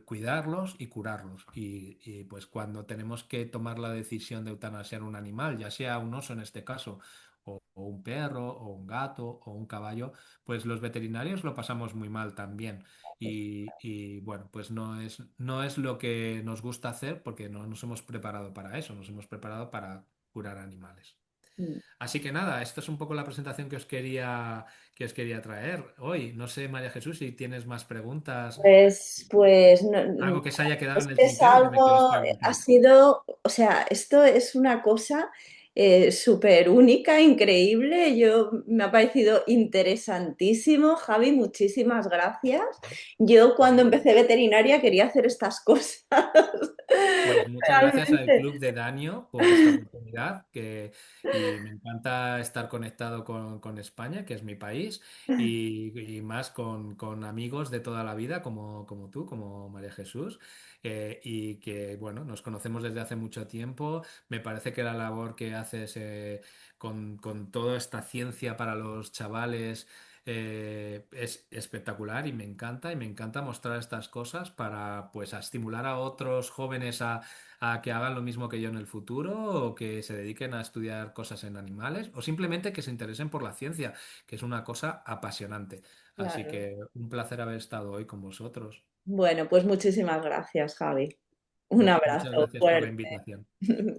B: cuidarlos y curarlos. Y, pues cuando tenemos que tomar la decisión de eutanasiar un animal, ya sea un oso en este caso, o un perro, o un gato, o un caballo, pues los veterinarios lo pasamos muy mal también. Y, bueno, pues no es lo que nos gusta hacer porque no nos hemos preparado para eso, nos hemos preparado para curar animales.
A: Mm.
B: Así que nada, esto es un poco la presentación que os quería traer hoy. No sé, María Jesús, si tienes más preguntas,
A: Pues
B: algo que se haya quedado
A: es
B: en el
A: que es
B: tintero que me quieras
A: algo, ha
B: preguntar.
A: sido, o sea, esto es una cosa súper única, increíble. Me ha parecido interesantísimo. Javi, muchísimas gracias. Yo cuando empecé veterinaria quería hacer estas cosas.
B: Pues muchas gracias al
A: Realmente.
B: Club de Danio por esta oportunidad y me encanta estar conectado con España, que es mi país, y más con amigos de toda la vida como tú, como María Jesús, y que bueno, nos conocemos desde hace mucho tiempo. Me parece que la labor que haces con toda esta ciencia para los chavales es espectacular y me encanta mostrar estas cosas para pues a estimular a otros jóvenes a que hagan lo mismo que yo en el futuro o que se dediquen a estudiar cosas en animales o simplemente que se interesen por la ciencia, que es una cosa apasionante. Así
A: Claro.
B: que un placer haber estado hoy con vosotros.
A: Bueno, pues muchísimas gracias, Javi. Un
B: Pues muchas
A: abrazo
B: gracias por la
A: fuerte.
B: invitación.
A: Venga.